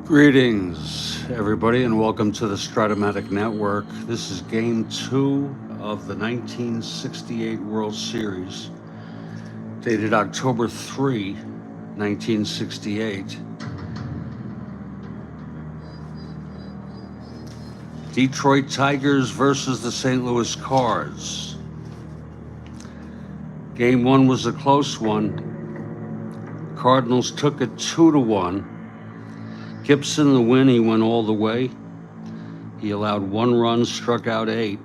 Greetings, everybody, and welcome to the Strat-O-Matic Network. This is Game 2 of the 1968 World Series, dated October 3, 1968. Detroit Tigers versus the St. Louis Cards. Game 1 was a close one. Cardinals took it 2-1. Gibson, the win, he went all the way. He allowed 1 run, struck out 8.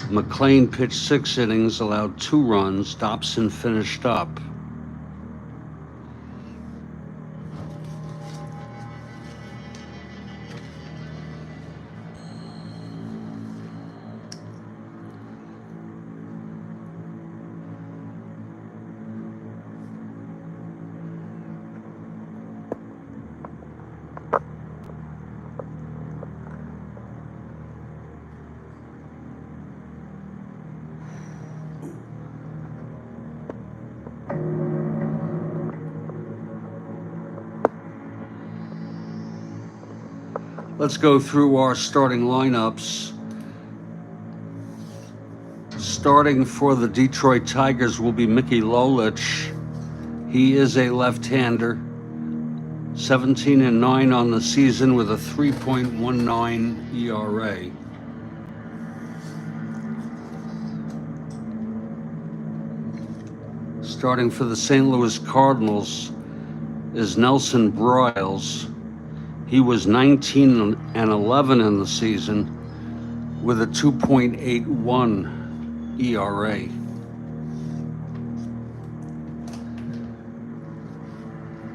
McLean pitched 6 innings, allowed 2 runs. Dobson finished up. Let's go through our starting lineups. Starting for the Detroit Tigers will be Mickey Lolich. He is a left-hander, 17-9 on the season with a 3.19 ERA. Starting for the St. Louis Cardinals is Nelson Briles. He was 19-11 in the season with a 2.81 ERA.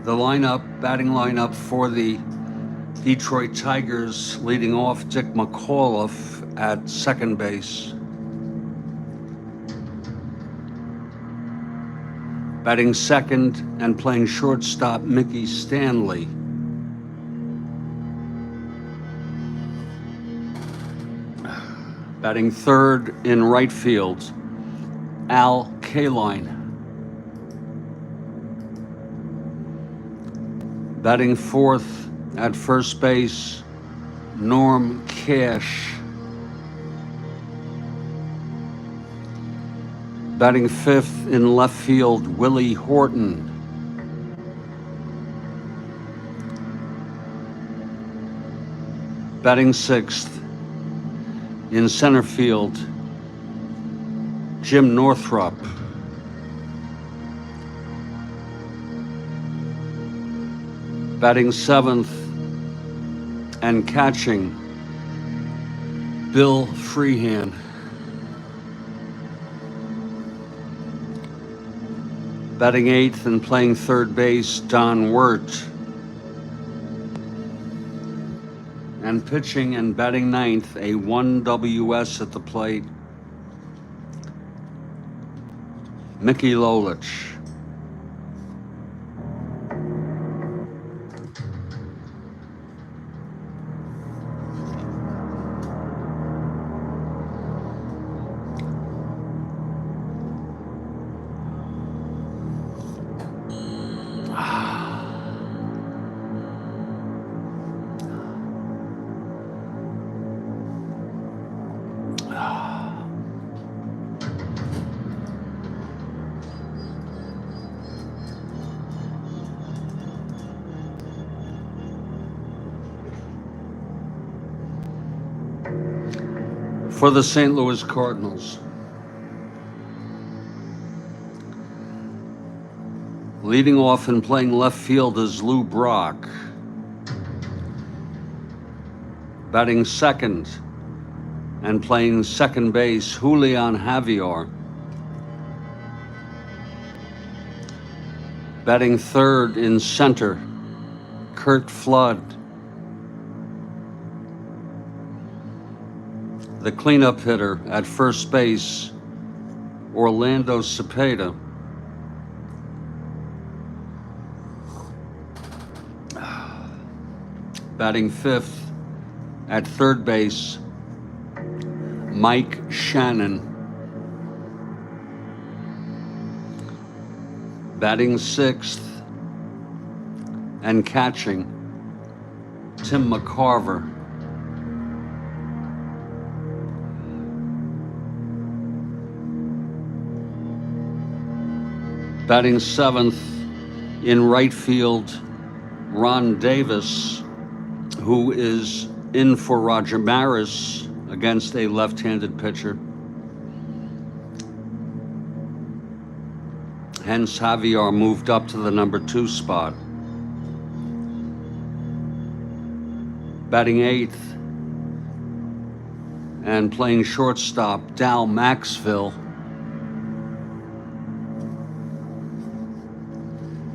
The batting lineup for the Detroit Tigers, leading off Dick McAuliffe at second base. Batting second and playing shortstop, Mickey Stanley. Batting third in right field, Al Kaline. Batting fourth at first base, Norm Cash. Batting fifth in left field, Willie Horton. Batting sixth in center field, Jim Northrup. Batting seventh and catching, Bill Freehan. Batting eighth and playing third base, Don Wirt. And pitching and batting ninth, a 1 WS at the plate, Mickey Lolich. For the St. Louis Cardinals, leading off and playing left field is Lou Brock. Batting second and playing second base, Julian Javier. Batting third in center, Curt Flood. The cleanup hitter at first base, Orlando Cepeda. Batting fifth at third base, Mike Shannon. Batting sixth and catching, Tim McCarver. Batting seventh in right field, Ron Davis, who is in for Roger Maris against a left-handed pitcher. Hence, Javier moved up to the number 2 spot. Batting eighth and playing shortstop, Dal Maxville.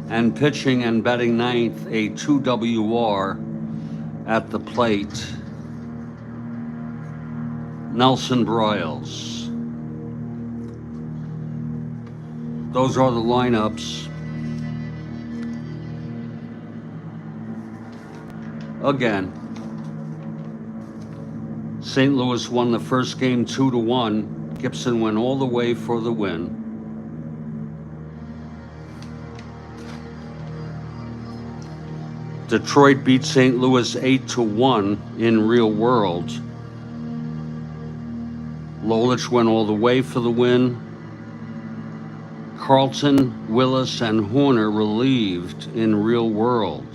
And pitching and batting ninth, a 2 WR at the plate, Nelson Briles. Those are the lineups. Again, St. Louis won the first game 2-1. Gibson went all the way for the win. Detroit beat St. Louis 8-1 in real world. Lolich went all the way for the win. Carlton, Willis, and Horner relieved in real world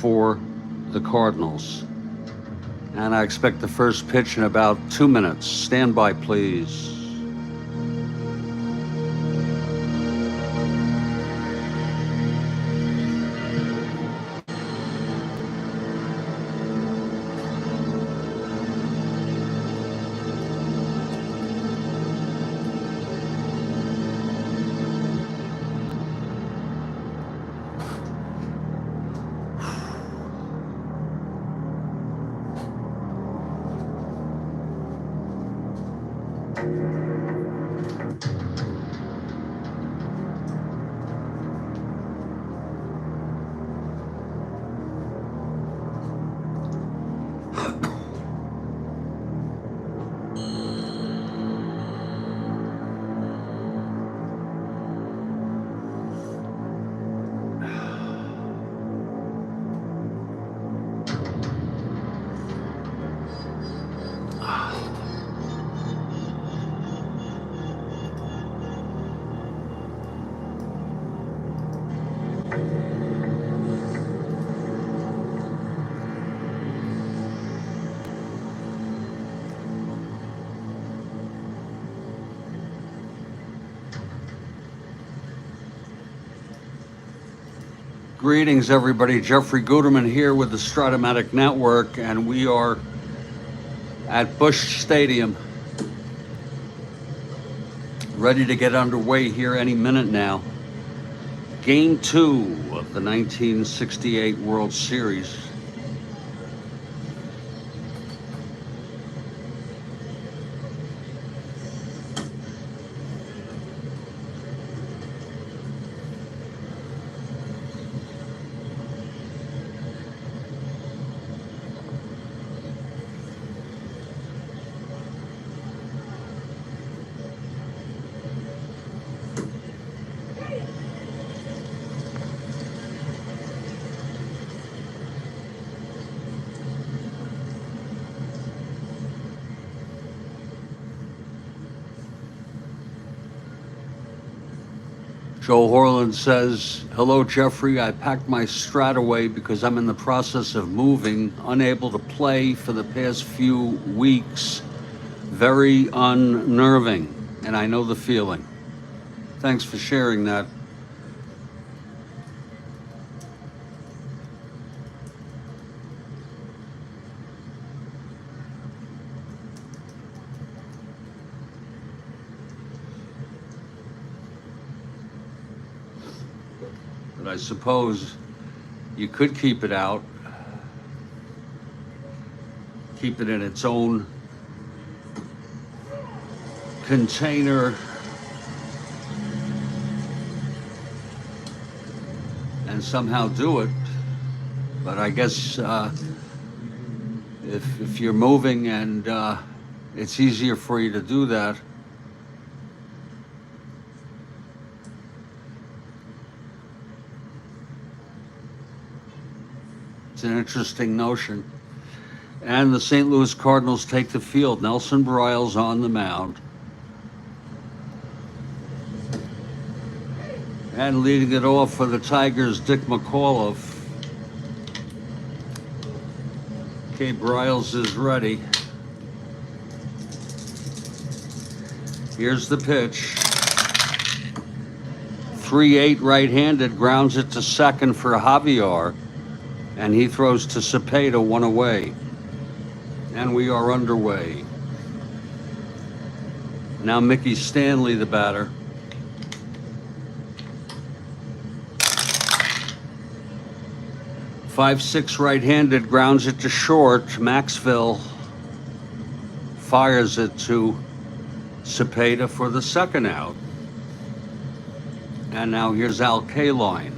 for the Cardinals. And I expect the first pitch in about 2 minutes. Stand by, please. Greetings, everybody. Jeffrey Guterman here with the Strat-O-Matic Network, and we are at Busch Stadium, ready to get underway here any minute now. Game 2 of the 1968 World Series. Joe Horland says, hello, Jeffrey. I packed my Strat away because I'm in the process of moving, unable to play for the past few weeks. Very unnerving, and I know the feeling. Thanks for sharing that. But I suppose you could keep it out, keep it in its own container, and somehow do it. But I guess if you're moving and it's easier for you to do that, It's an interesting notion. And the St. Louis Cardinals take the field. Nelson Briles on the mound. And leading it off for the Tigers, Dick McAuliffe. Okay, Briles is ready. Here's the pitch. 3-8 right-handed, grounds it to second for Javier, and he throws to Cepeda, one away. And we are underway. Now Mickey Stanley, the batter. Five-six right-handed, grounds it to short. Maxville fires it to Cepeda for the second out. And now here's Al Kaline.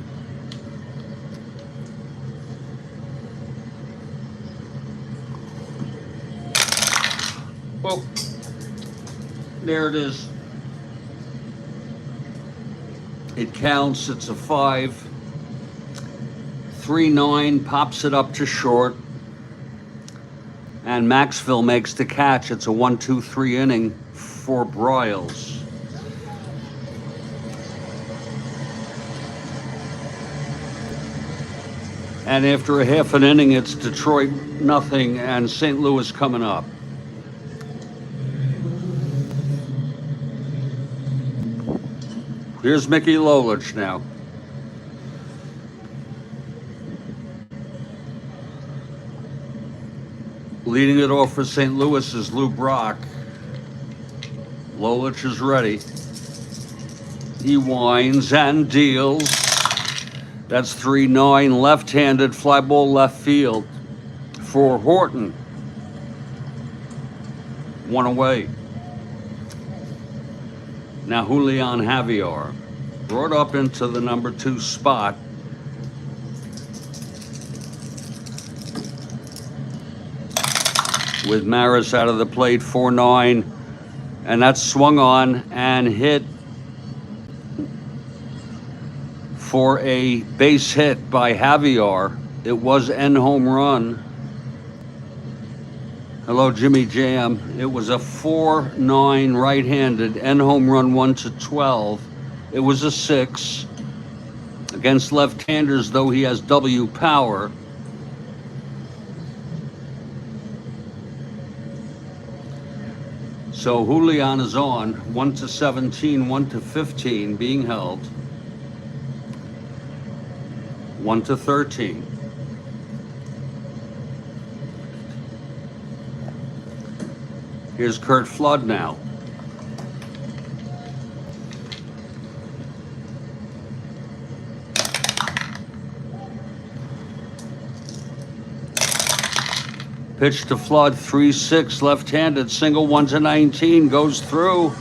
Well, there it is. It counts, it's a 5. 3-9, pops it up to short. And Maxville makes the catch. It's a 1-2-3 inning for Briles. And after a half an inning, it's Detroit nothing and St. Louis coming up. Here's Mickey Lolich now. Leading it off for St. Louis is Lou Brock. Lolich is ready. He winds and deals. That's 3-9, left-handed, fly ball left field for Horton. One away. Now Julian Javier, brought up into the number 2 spot. With Maris out of the plate, 4-9, and that's swung on and hit for a base hit by Javier. It was end home run. Hello, Jimmy Jam. It was a 4-9 right-handed end home run, 1-12. It was a 6 against left-handers, though he has W power. So Julian is on, 1-17, 1-15, being held. 1-13. Here's Curt Flood now. Pitch to Flood, 3-6, left-handed, single, 1-19, goes through.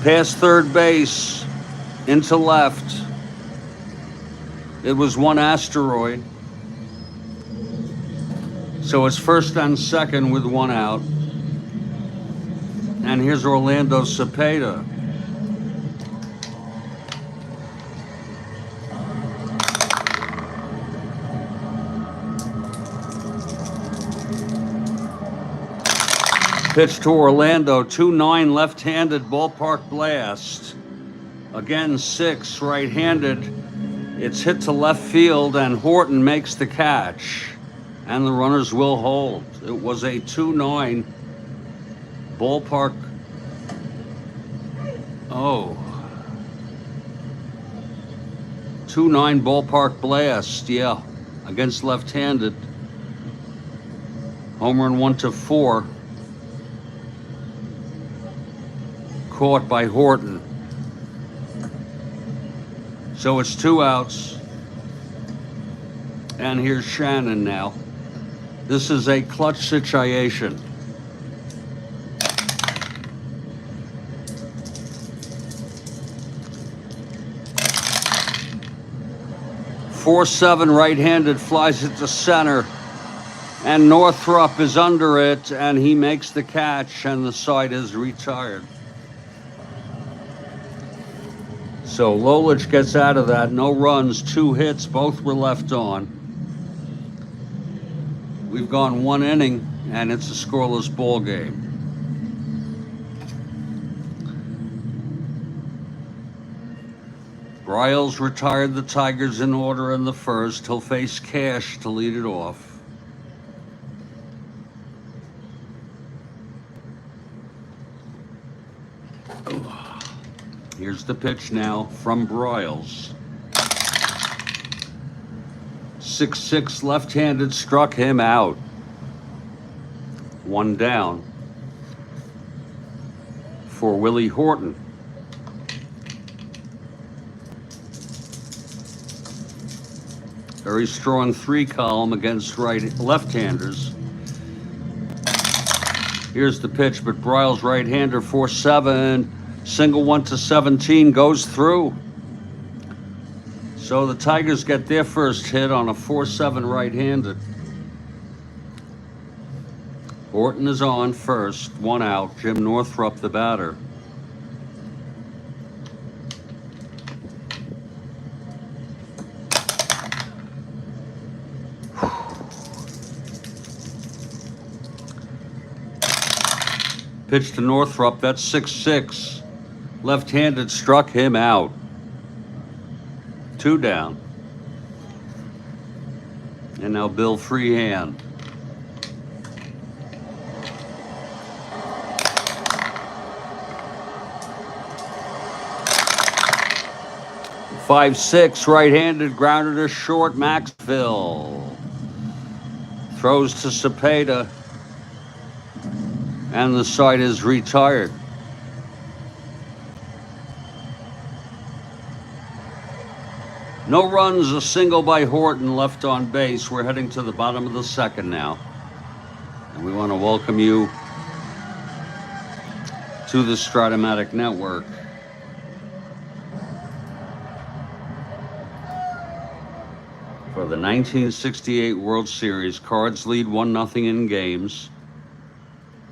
Past third base, into left. It was one asteroid. So it's first and second with one out. And here's Orlando Cepeda. Pitch to Orlando, 2-9 left-handed, ballpark blast. Again, 6 right-handed. It's hit to left field and Horton makes the catch. And the runners will hold. It was a 2-9 ballpark. Oh. 2-9 ballpark blast, yeah, against left-handed. Home run 1-4. Caught by Horton. So it's 2 outs. And here's Shannon now. This is a clutch situation. 4-7 right-handed, flies it to center. And Northrup is under it, and he makes the catch, and the side is retired. So Lolich gets out of that. No runs, 2 hits, both were left on. We've gone 1 inning, and it's a scoreless ball game. Briles retired the Tigers in order in the first. He'll face Cash to lead it off. Here's the pitch now from Briles. 6-6 left-handed, struck him out. 1 down for Willie Horton. Very strong 3 column against left-handers. Here's the pitch, but Briles right-hander, 4-7, single 1 to 17, goes through. So the Tigers get their first hit on a 4-7 right-handed. Horton is on first, 1 out. Jim Northrup, the batter. Pitch to Northrup, that's 6-6. Left-handed, struck him out. 2 down. And now Bill Freehand. Five-six, right-handed, grounded to short, Maxville. Throws to Cepeda. And the side is retired. No runs, a single by Horton, left on base. We're heading to the bottom of the second now. And we want to welcome you to the Strat-O-Matic Network. For the 1968 World Series, Cards lead 1-0 in games.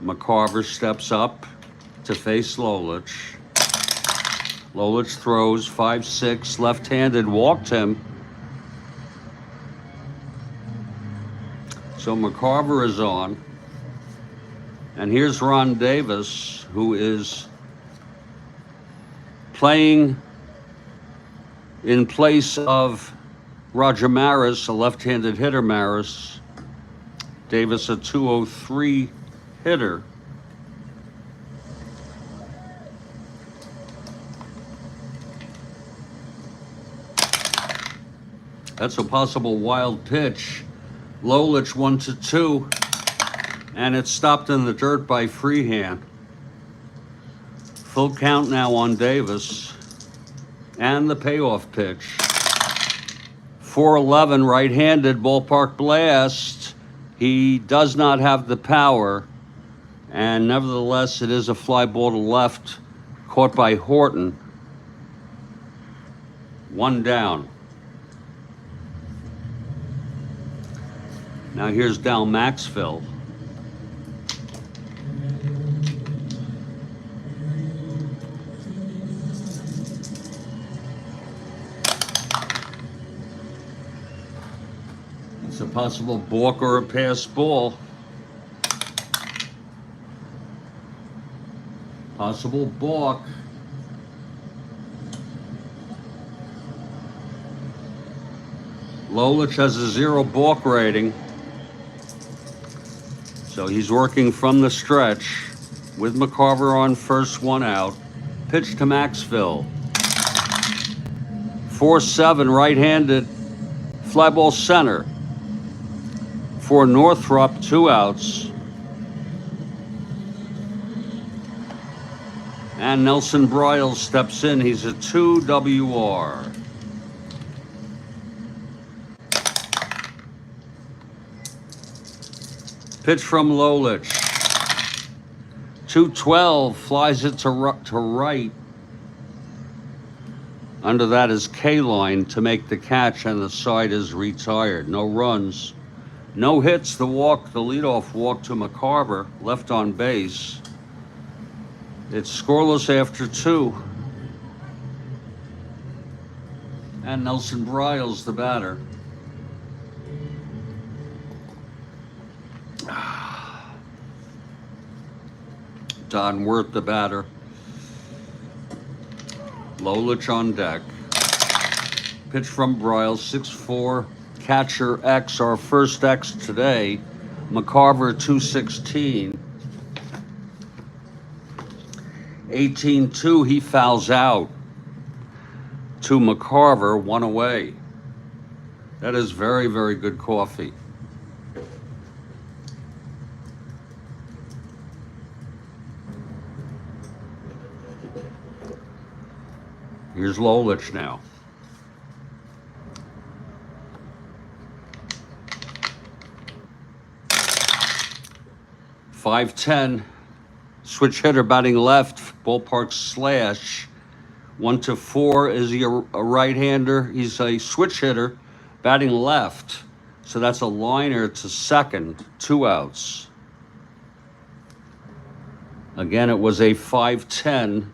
McCarver steps up to face Lolich. Lolich throws 5-6, left-handed, walked him. So McCarver is on. And here's Ron Davis, who is playing in place of Roger Maris, a left-handed hitter. Maris. Davis, a 203 hitter. That's a possible wild pitch. Lolich 1-2, and it's stopped in the dirt by Freehand. Full count now on Davis, and the payoff pitch. 4-11, right-handed, ballpark blast. He does not have the power, and nevertheless, it is a fly ball to left, caught by Horton. 1 down. Now here's Dal Maxville. It's a possible balk or a pass ball. Possible balk. Lolich has a 0 balk rating. So he's working from the stretch with McCarver on first, 1 out. Pitch to Maxville. 4-7, right-handed, fly ball center. For Northrup, 2 outs. And Nelson Briles steps in. He's a 2 WR. Pitch from Lolich. 2-12, flies it to right. Under that is K-line to make the catch, and the side is retired. No runs. No hits. The leadoff walk to McCarver, left on base. It's scoreless after 2. And Nelson Briles, the batter. Don Wirth, the batter. Lolich on deck. Pitch from Briles, 6-4. Catcher X, our first X today. McCarver, 216. 18-2, he fouls out to McCarver, 1 away. That is very, very good coffee. Here's Lolich now. .510, switch hitter batting left, ballpark slash. 1-4. Is he a right-hander? He's a switch hitter batting left. So that's a liner to second, 2 outs. Again, it was a .510.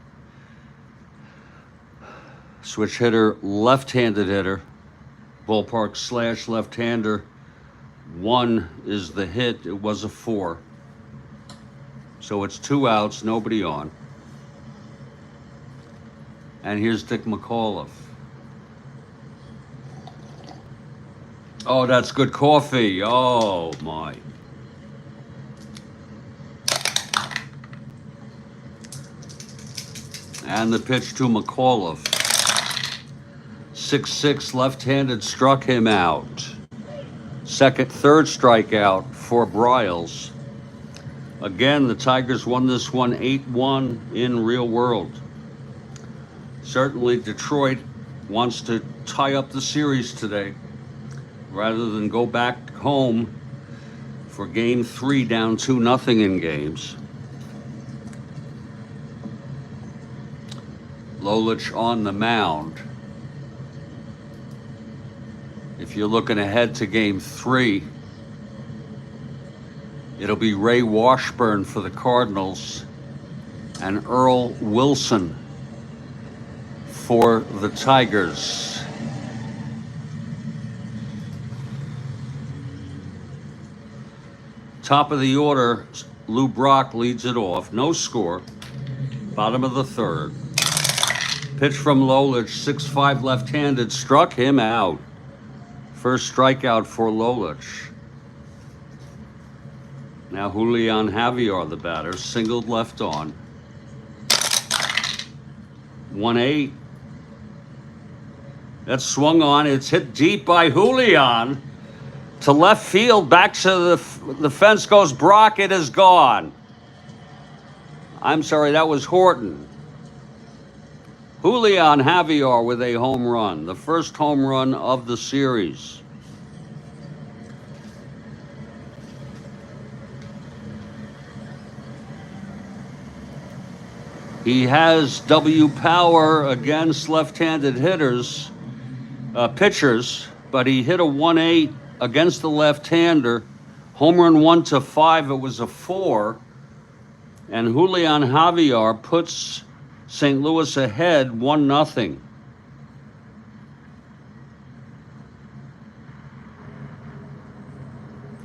Switch hitter, left-handed hitter, ballpark slash left-hander. 1 is the hit. It was a 4. So it's 2 outs, nobody on. And here's Dick McAuliffe. Oh, that's good coffee. Oh, my. And the pitch to McAuliffe. 6-6, left-handed, struck him out. Third strikeout for Briles. Again, the Tigers won this one 8-1 in real world. Certainly Detroit wants to tie up the series today rather than go back home for game 3 down 2-0 in games. Lolich on the mound. If you're looking ahead to game 3, it'll be Ray Washburn for the Cardinals and Earl Wilson for the Tigers. Top of the order, Lou Brock leads it off. No score. Bottom of the 3rd. Pitch from Lolich, 6-5 left-handed, struck him out. First strikeout for Lolich. Now Julian Javier, the batter, singled left on. 1-8. That's swung on. It's hit deep by Julian. To left field, back to the fence goes Brock. It is gone. I'm sorry, that was Horton. Julian Javier with a home run, the first home run of the series. He has W power against left-handed pitchers, but he hit a 1-8 against the left-hander. Home run 1-5, it was a 4. And Julian Javier puts St. Louis ahead 1-0.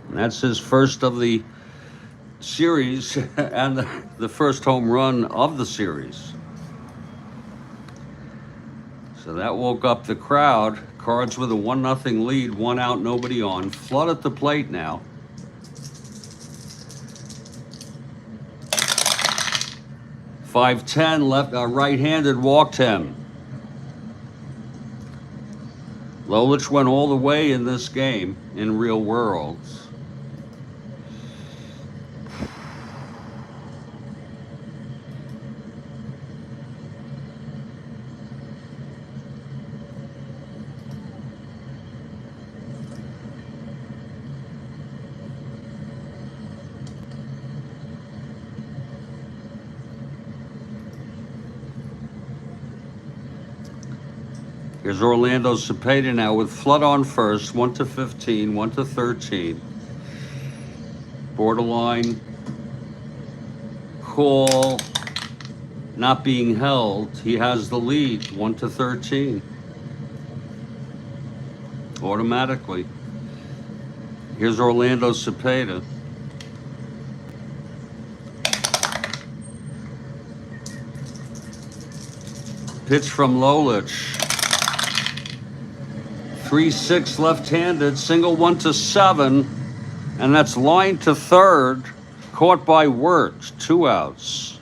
And that's his first of the series and the first home run of the series. So that woke up the crowd. Cards with a 1-0 lead, 1 out, nobody on. Flood at the plate now. .510 left, right-handed, walked him. Lolich went all the way in this game in real world. Here's Orlando Cepeda now with Flood on first, 1-15, 1-13. Borderline call, not being held. He has the lead, 1-13. Automatically. Here's Orlando Cepeda. Pitch from Lolich. 3-6 left-handed, single 1-7, and that's line to third, caught by Wirt, 2 outs.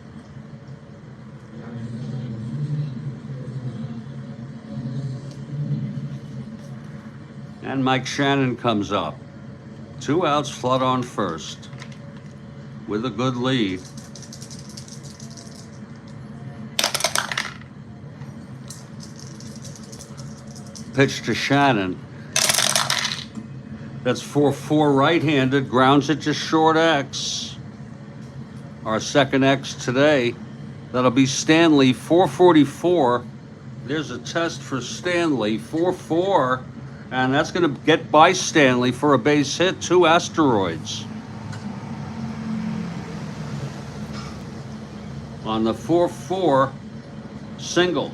And Mike Shannon comes up. 2 outs, Flood on first, with a good lead. Pitch to Shannon. That's 4-4 right-handed, grounds it to short X. Our second X today. That'll be Stanley, 444. There's a test for Stanley, 4-4. And that's going to get by Stanley for a base hit, 2 asteroids. On the 4-4 single.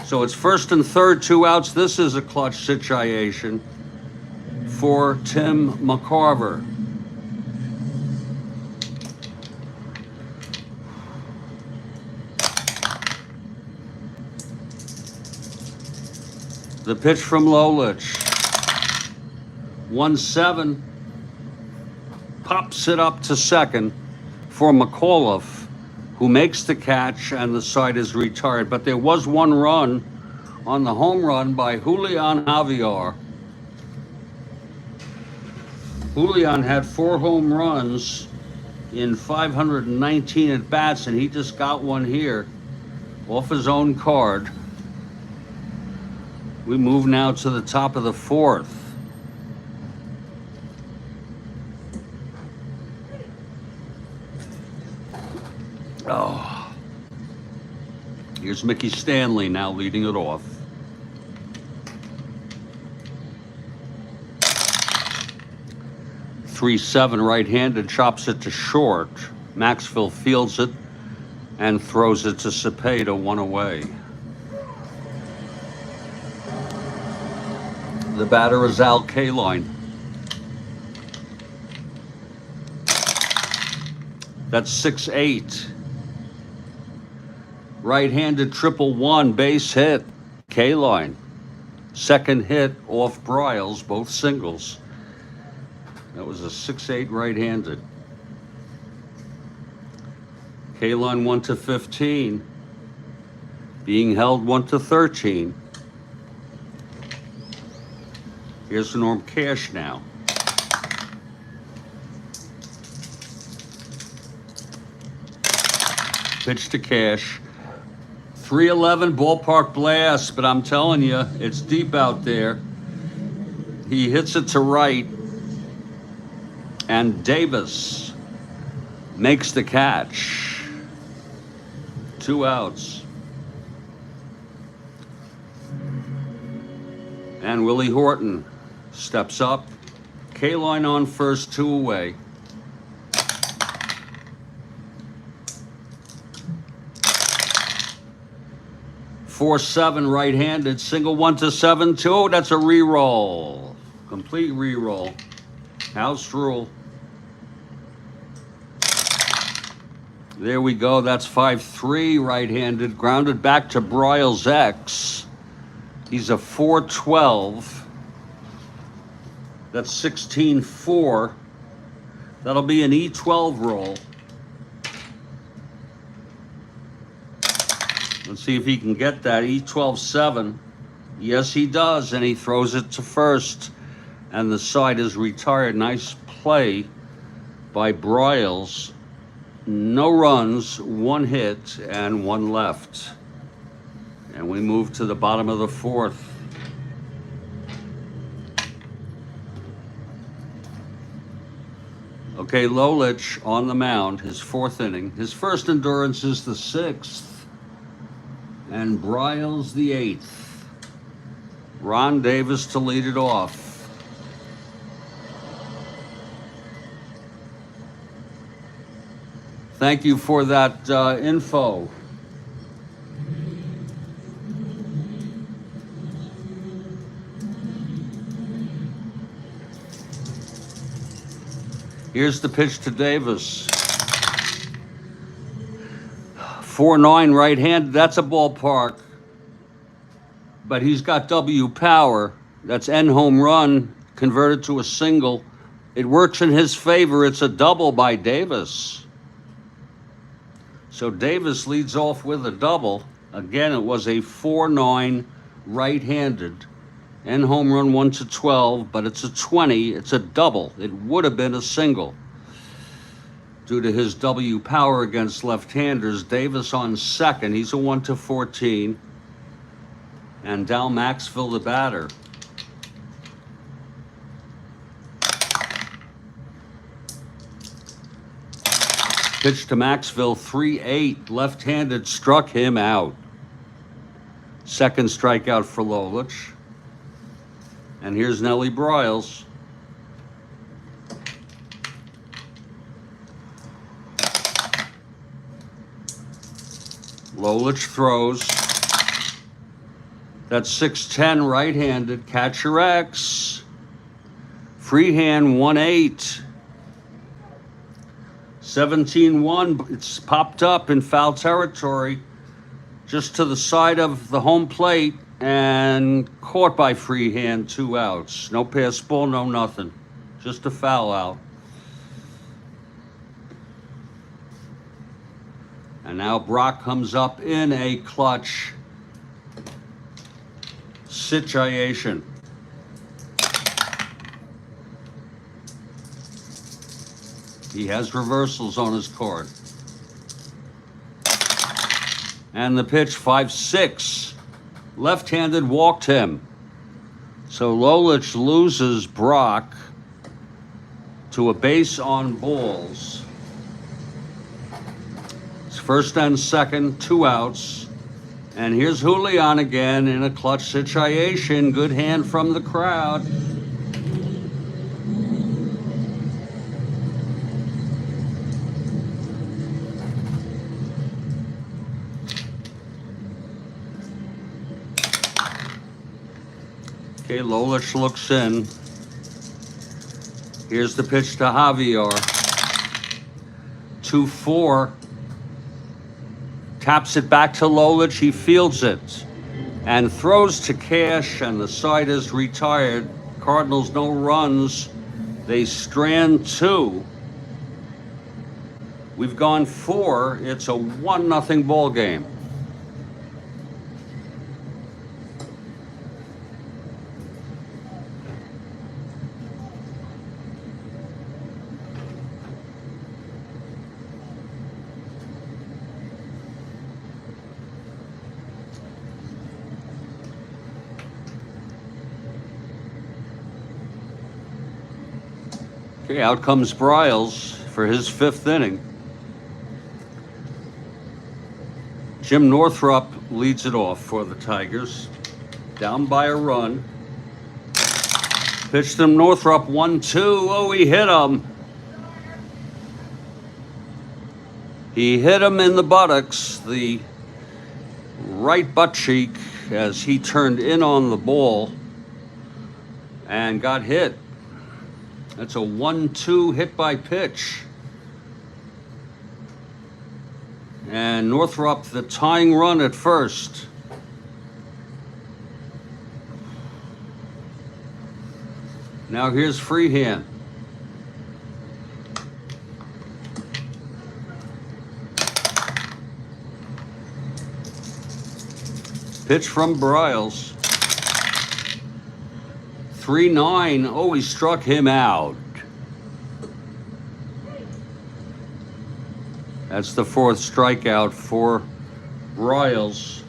So it's first and third, 2 outs. This is a clutch situation for Tim McCarver. The pitch from Lolich. 1-7. Pops it up to second for McAuliffe, who makes the catch, and the side is retired. But there was 1 run on the home run by Julian Javier. Julian had 4 home runs in 519 at-bats, and he just got one here off his own card. We move now to the top of the 4th. Oh. Here's Mickey Stanley now leading it off. .37 right-handed, chops it to short. Maxfield fields it and throws it to Cepeda, 1 away. The batter is Al Kaline. That's 6-8. Right-handed, 1-1, base hit. Kaline. Second hit off Briles, both singles. That was a 6-8 right-handed. Kaline 1-15. Being held 1-13. Here's Norm Cash now. Pitch to Cash. 3-11 ballpark blast, but I'm telling you, it's deep out there. He hits it to right, and Davis makes the catch. 2 outs. And Willie Horton steps up. Kaline on first, 2 away. .47 right-handed, single 1-7, 2. That's a re-roll. Complete re-roll. House rule. There we go. That's 5-3 right-handed, grounded back to Briles X. He's a 4-12. That's 16-4. That'll be an E12 roll. Let's see if he can get that. E12-7. Yes, he does, and he throws it to first. And the side is retired. Nice play by Briles. No runs, 1 hit, and 1 left. And we move to the bottom of the 4th. Okay, Lolich on the mound, his 4th inning. His first endurance is the 6th. And Briles the 8th. Ron Davis to lead it off. Thank you for that info. Here's the pitch to Davis. 4-9 right-handed. That's a ballpark. But he's got W power. That's N home run converted to a single. It works in his favor. It's a double by Davis. So Davis leads off with a double. Again, it was a 4-9 right-handed. N home run 1-12, but it's a 20. It's a double. It would have been a single. Due to his W power against left-handers, Davis on second. He's a 1-14. And Dal Maxville, the batter. Pitch to Maxville, 3-8, left-handed, struck him out. Second strikeout for Lolich. And here's Nellie Briles. Lolich throws. That's 6-10 right-handed, catcher X. Freehand 1-8. 17-1, it's popped up in foul territory, just to the side of the home plate and caught by Freehand, 2 outs. No pass ball, no nothing, just a foul out. And now Brock comes up in a clutch situation. He has reversals on his card. And the pitch, 5-6. Left-handed, walked him. So Lolich loses Brock to a base on balls. It's first and second, 2 outs. And here's Julian again in a clutch situation. Good hand from the crowd. Okay, Lolich looks in. Here's the pitch to Javier. 2-4. Taps it back to Lolich. He fields it and throws to Cash, and the side is retired. Cardinals no runs. They strand 2. We've gone 4. It's a 1-0 ball game. Okay, out comes Briles for his 5th inning. Jim Northrup leads it off for the Tigers. Down by a run. Pitched him Northrup, 1-2. Oh, he hit him. He hit him in the buttocks, the right butt cheek, as he turned in on the ball and got hit. That's a 1-2 hit by pitch. And Northrup, the tying run at first. Now here's Freehand. Pitch from Briles. 3-9. Oh, he struck him out. That's the 4th strikeout for Briles.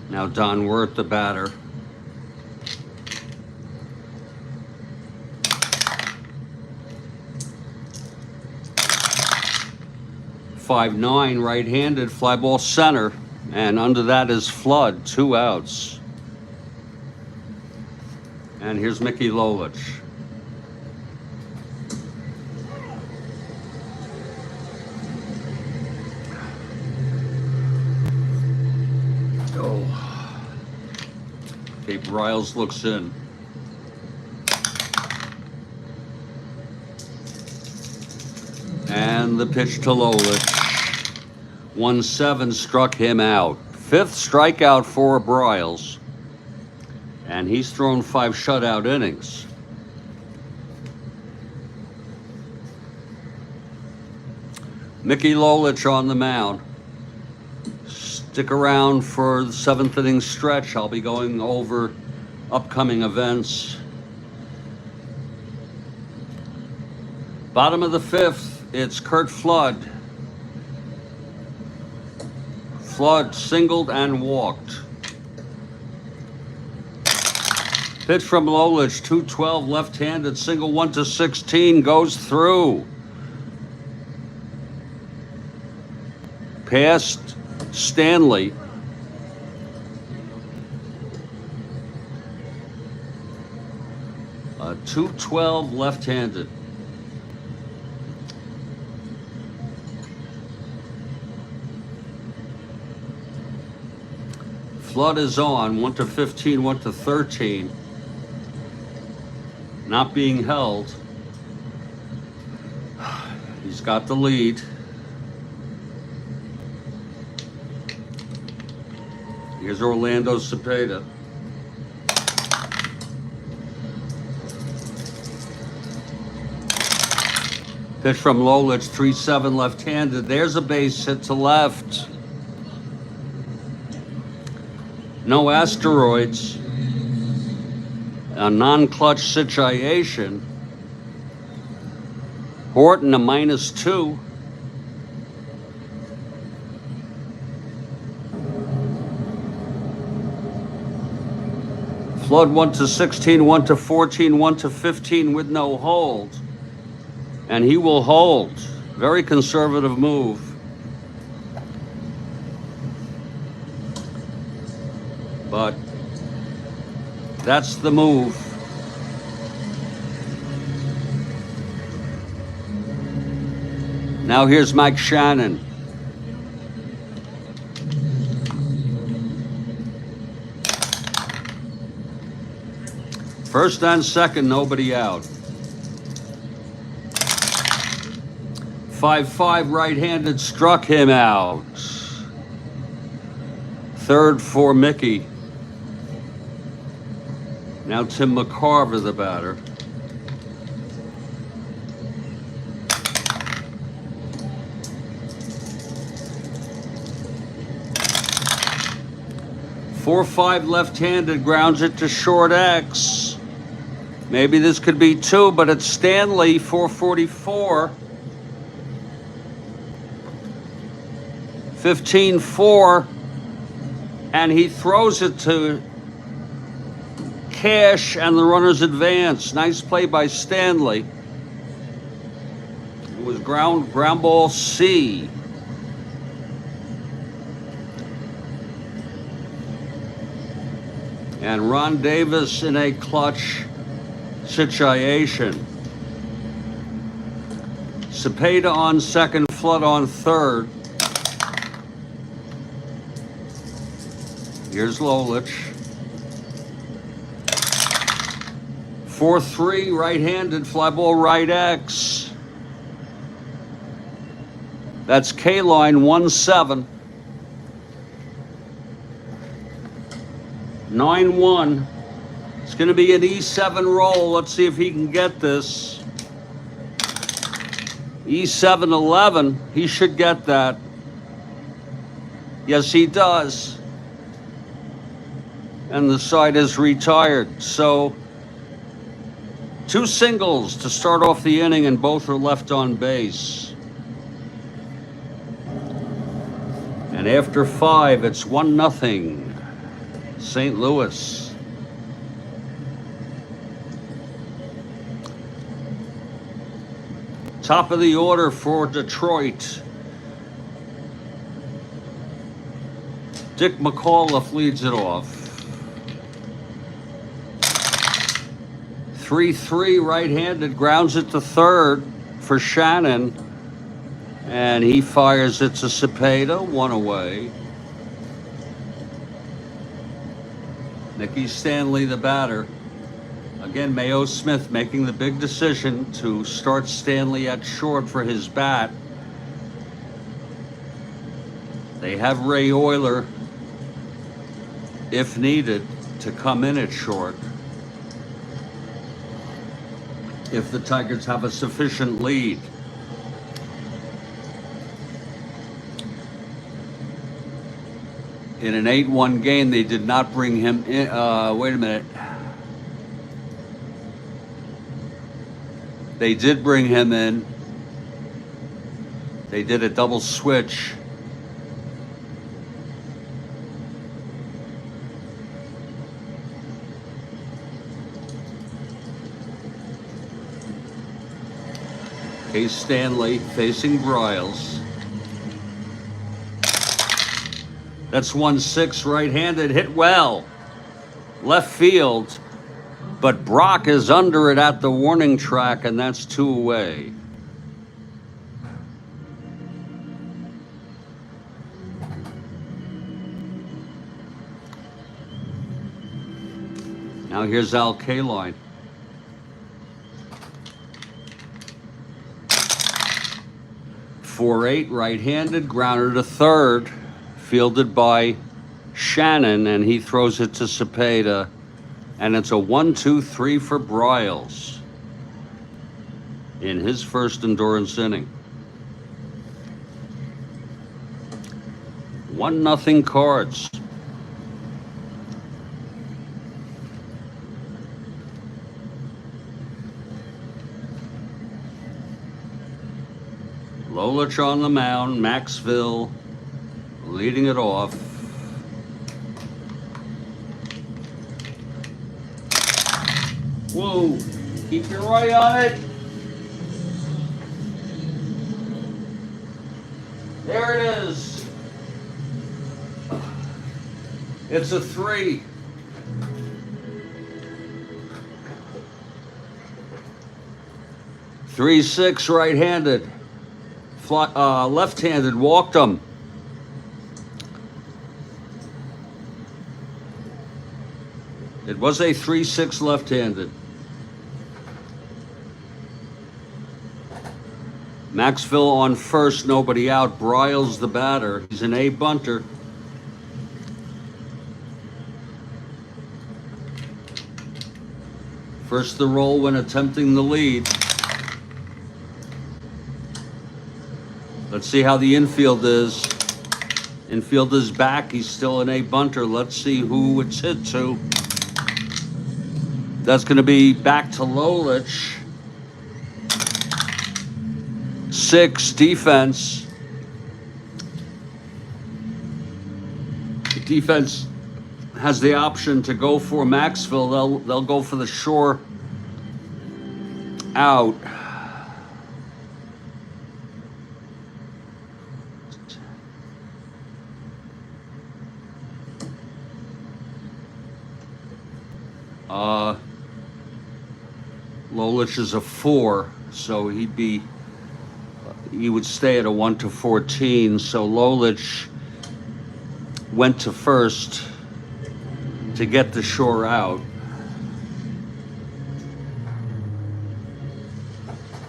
Now Don Wirth, the batter. .59 right-handed, fly ball center. And under that is Flood, 2 outs. And here's Mickey Lolich. Oh. Okay, Briles looks in. And the pitch to Lolich. 1-7 struck him out. 5th strikeout for Briles. And he's thrown 5 shutout innings. Mickey Lolich on the mound. Stick around for the 7th inning stretch. I'll be going over upcoming events. Bottom of the 5th, it's Curt Flood. Flood singled and walked. Pitch from Lolich, 2-12 left-handed single, 1-16 goes through. Past Stanley. A 2-12 left-handed. Flood is on, 1-15, 1-13. Not being held. He's got the lead. Here's Orlando Cepeda. Pitch from Lolich, 3-7 left-handed. There's a base hit to left. No asteroids. A non-clutch situation. Horton a -2. Flood 1-16, 1-14, 1-15 with no hold. And he will hold. Very conservative move. But that's the move. Now here's Mike Shannon. First and second, nobody out. 5-5 right-handed struck him out. 3rd for Mickey. Now Tim McCarver, the batter. Four-five left-handed, grounds it to short X. Maybe this could be 2, but it's Stanley, 444. 15-4, and he throws it to Cash, and the runners advance. Nice play by Stanley. It was ground ball C. And Ron Davis in a clutch situation. Cepeda on second, Flood on third. Here's Lolich. 4-3 right-handed, fly ball right X. That's K-line 1-7. 9-1. It's going to be an E7 roll. Let's see if he can get this. E7-11. He should get that. Yes, he does. And the side is retired. So 2 singles to start off the inning, and both are left on base. And after 5, it's 1-0. St. Louis. Top of the order for Detroit. Dick McAuliffe leads it off. 3-3 right-handed, grounds it to third for Shannon. And he fires it to Cepeda, 1 away. Nicky Stanley, the batter. Again, Mayo Smith making the big decision to start Stanley at short for his bat. They have Ray Euler, if needed, to come in at short if the Tigers have a sufficient lead. In an 8-1 game, they did not bring him in. Wait a minute. They did bring him in. They did a double switch. Case Stanley facing Briles. That's 1-6 right-handed, hit well. Left field, but Brock is under it at the warning track, and that's 2 away. Now here's Al Kaline. .48 right-handed, grounded to third, fielded by Shannon, and he throws it to Cepeda, and it's a 1-2-3 for Briles in his first endurance inning. 1-0 Cards. Lolich on the mound, Maxville leading it off. Whoa, keep your eye on it. There it is. It's a 3. .36 right-handed. Left-handed, walked him. It was a 3-6 left-handed. Maxville on first, nobody out. Briles the batter. He's an A bunter. First the roll when attempting the lead. Let's see how the infield is. Infield is back. He's still an A bunter. Let's see who it's hit to. That's going to be back to Lolich. 6, defense. The defense has the option to go for Maxville. They'll go for the shore out. Lolich is a 4, so he would stay at a 1-14. So Lolich went to first to get the shore out.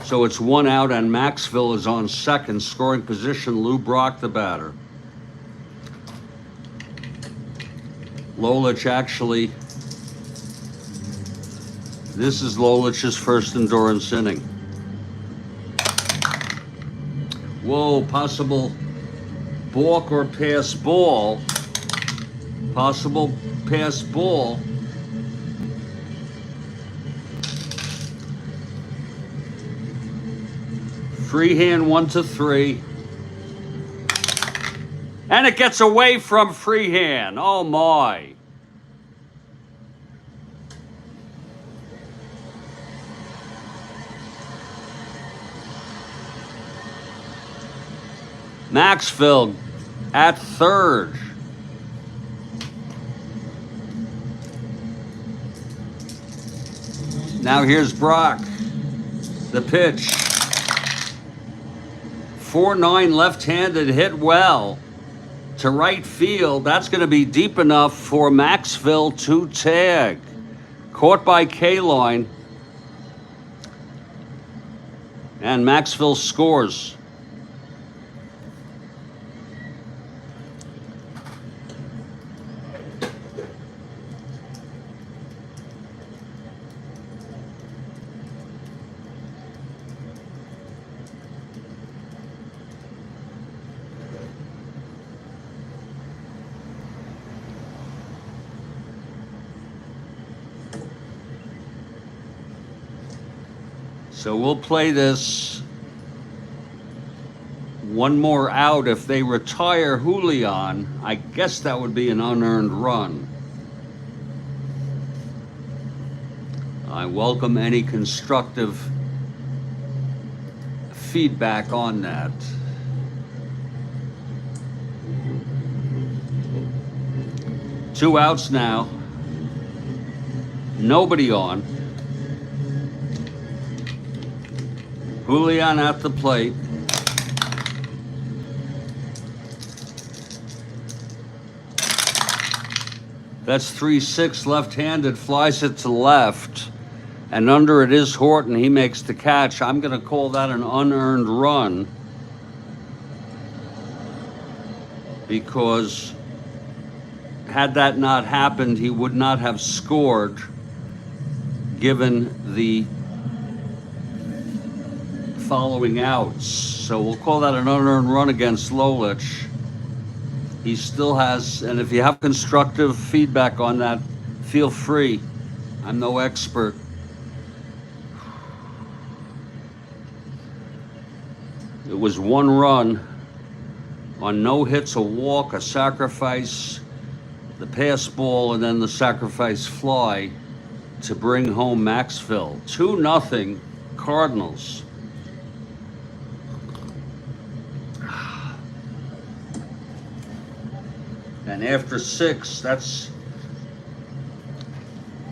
So it's 1 out, and Maxville is on second, scoring position. Lou Brock, the batter. Lolich actually. This is Lolich's first endurance inning. Whoa, possible balk or pass ball. Possible pass ball. Freehand 1-3. And it gets away from Freehand. Oh my. Maxville at third. Now here's Brock. The pitch. 4-9 left-handed, hit well to right field. That's going to be deep enough for Maxville to tag. Caught by K-line. And Maxville scores. So we'll play this one more out. If they retire Julian, I guess that would be an unearned run. I welcome any constructive feedback on that. Two outs now. Nobody on. Julian at the plate. That's 3-6 left-handed, flies it to left. And under it is Horton. He makes the catch. I'm going to call that an unearned run because had that not happened, he would not have scored given the following outs. So we'll call that an unearned run against Lolich. He still has, and if you have constructive feedback on that, feel free. I'm no expert. It was one run on no hits, a walk, a sacrifice, the pass ball, and then the sacrifice fly to bring home Maxville. 2-0 Cardinals. And after 6, that's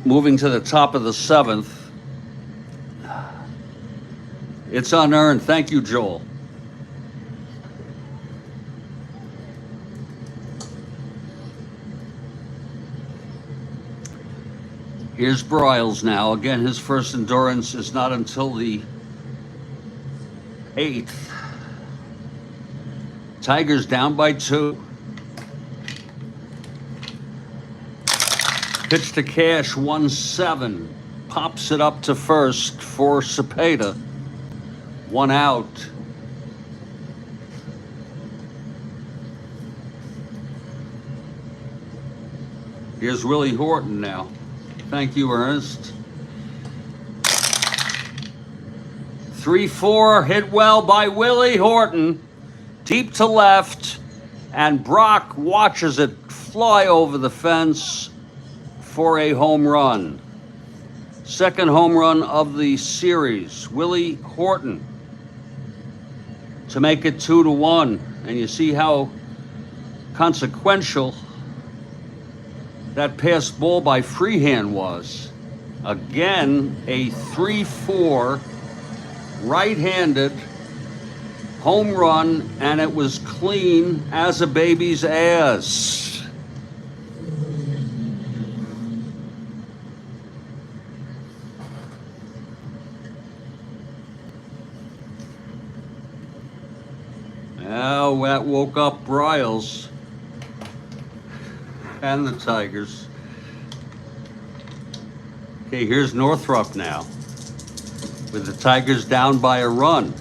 moving to the top of the 7th. It's unearned. Thank you, Joel. Here's Briles now. Again, his first endurance is not until the 8th. Tigers down by 2. Pitch to Cash, 1-7. Pops it up to first for Cepeda. 1 out. Here's Willie Horton now. Thank you, Ernest. 3-4, hit well by Willie Horton. Deep to left, and Brock watches it fly over the fence for a home run. Second home run of the series. Willie Horton to make it 2-1. And you see how consequential that pass ball by Freehand was. Again, a 3-4 right-handed home run, and it was clean as a baby's ass. Now that woke up Briles and the Tigers. Okay, here's Northrup now with the Tigers down by a run.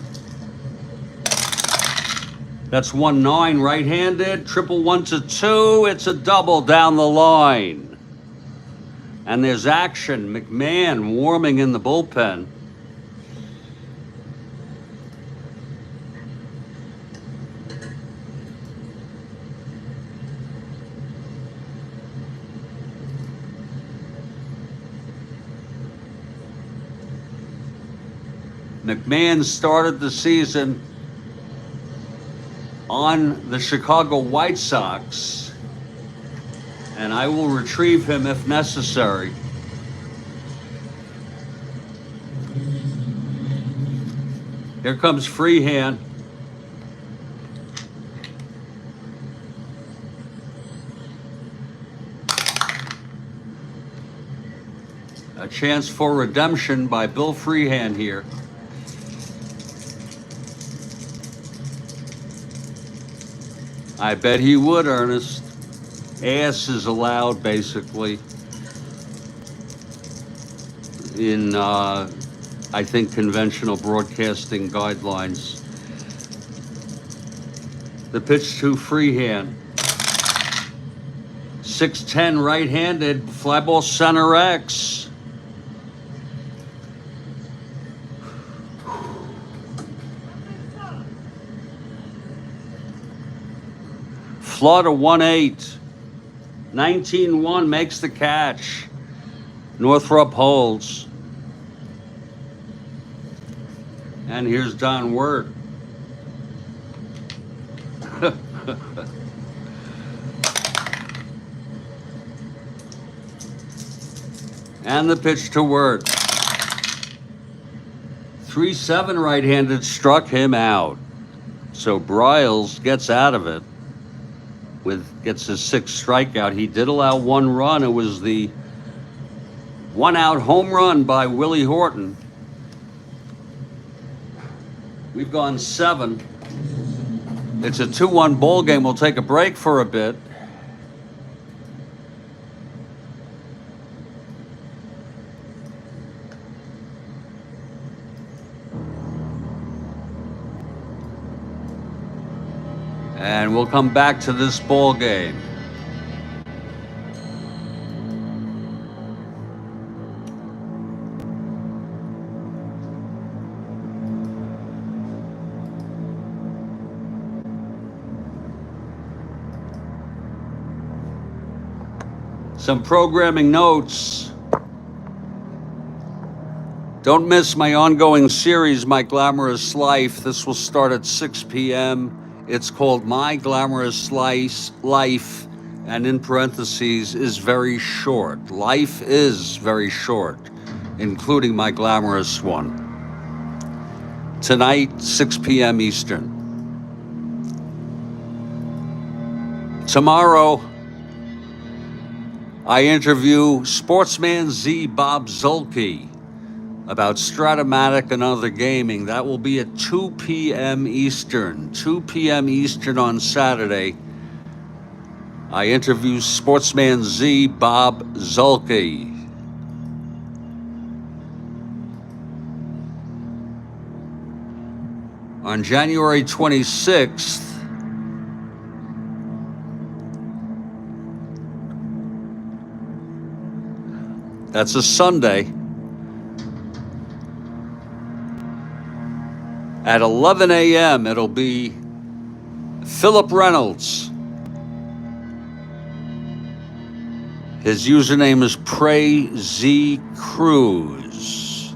That's 1-9 right-handed, triple 1-2. It's a double down the line. And there's action. McMahon warming in the bullpen. McMahon started the season on the Chicago White Sox, and I will retrieve him if necessary. Here comes Freehand. A chance for redemption by Bill Freehand here. I bet he would, Ernest. Ass is allowed, basically, in, I think, conventional broadcasting guidelines. The pitch to Freehand. 6'10", right-handed, fly ball center X. Flaw to 1-8. 19-1 makes the catch. Northrop holds. And here's Don Wirt. And the pitch to Wirt. 3-7 right-handed struck him out. So Briles gets out of it. Gets his sixth strikeout. He did allow one run. It was the one-out home run by Willie Horton. We've gone 7. It's a 2-1 ball game. We'll take a break for a bit. And we'll come back to this ball game. Some programming notes. Don't miss my ongoing series, My Glamorous Life. This will start at 6 p.m. It's called My Glamorous Life, and in parentheses, is very short. Life is very short, including my glamorous one. Tonight, 6 p.m. Eastern. Tomorrow, I interview Sportsman Z Bob Zulke about Strat-O-Matic and other gaming. That will be at 2 p.m. Eastern. 2 p.m. Eastern on Saturday. I interview Sportsman Z Bob Zulke. On January 26th, that's a Sunday, at 11 a.m., it'll be Philip Reynolds. His username is PrayZCruz.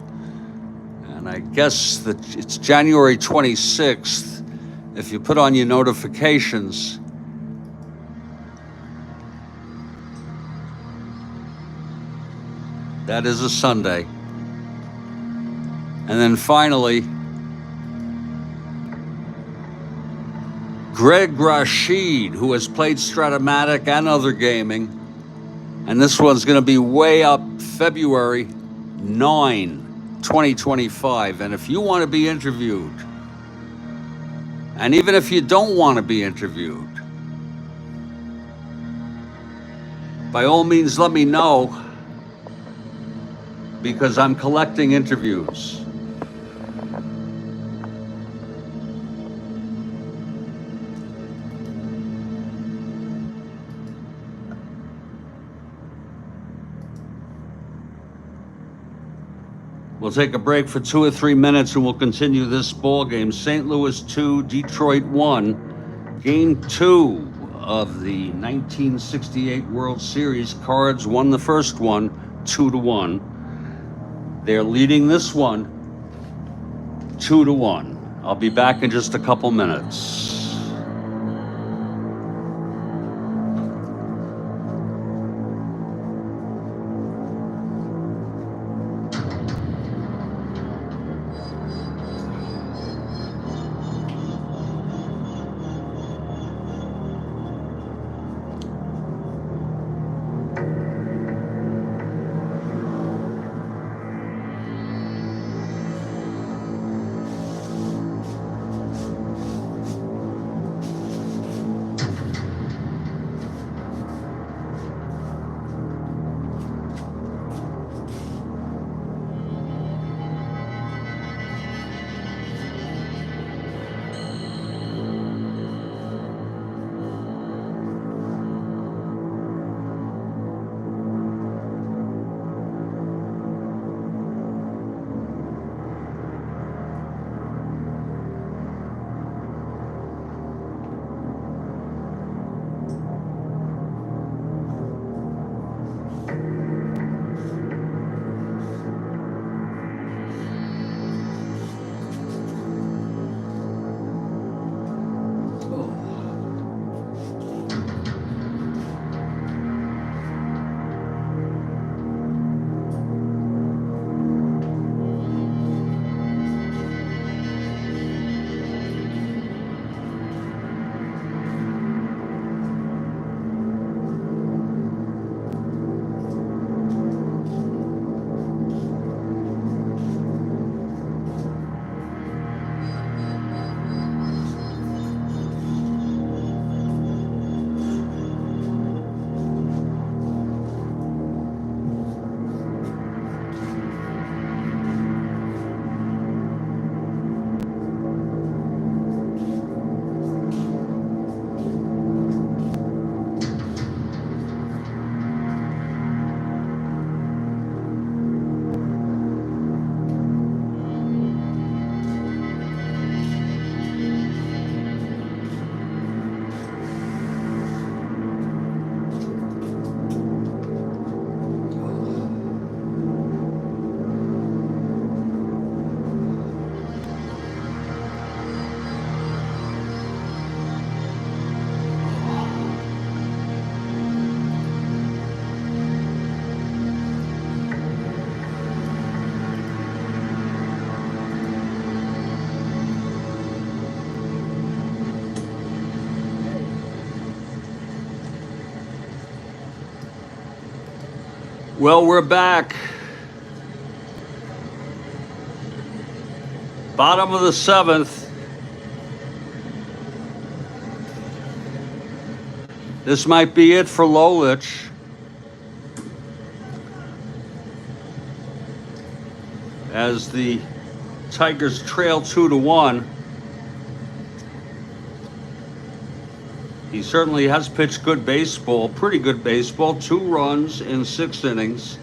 And I guess that it's January 26th. If you put on your notifications, that is a Sunday. And then finally, Greg Rashid, who has played Strat-O-Matic and other gaming. And this one's going to be way up February 9, 2025. And if you want to be interviewed, and even if you don't want to be interviewed, by all means, let me know, because I'm collecting interviews. We'll take a break for 2 or 3 minutes and we'll continue this ball game. St. Louis 2, Detroit 1. Game 2 of the 1968 World Series. Cards won the first one, 2-1. They're leading this one, 2-1. I'll be back in just a couple minutes. Well, we're back. Bottom of the seventh. This might be it for Lolich. As the Tigers trail 2-1. He certainly has pitched good baseball, pretty good baseball. 2 runs in 6 innings.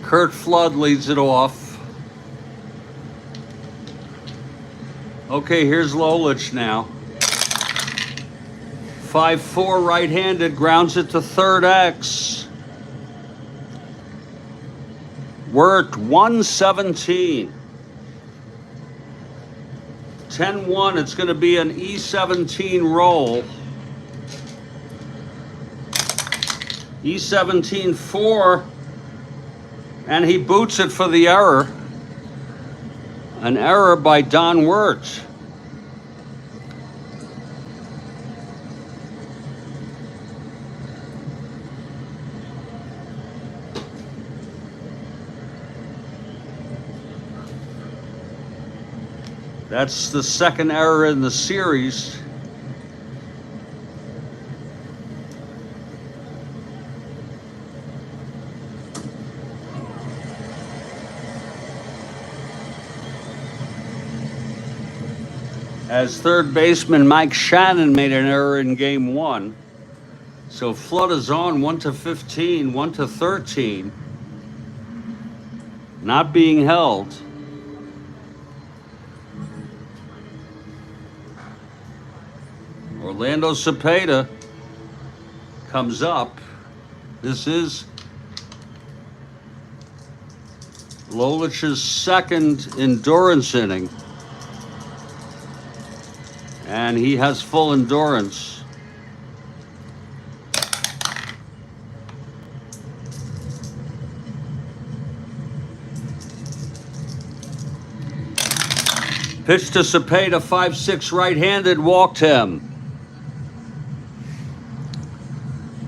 Curt Flood leads it off. Okay, here's Lolich now. 5-4 right-handed, grounds it to third X. We're at 117. 10-1, it's going to be an E17 roll. E17-4, and he boots it for the error. An error by Don Wirtz. That's the second error in the series. As third baseman Mike Shannon made an error in game 1. So Flood is on 1-15, 1-13. Not being held. Orlando Cepeda comes up. This is Lolich's second endurance inning. And he has full endurance. Pitch to Cepeda, 5-6 right-handed, walked him.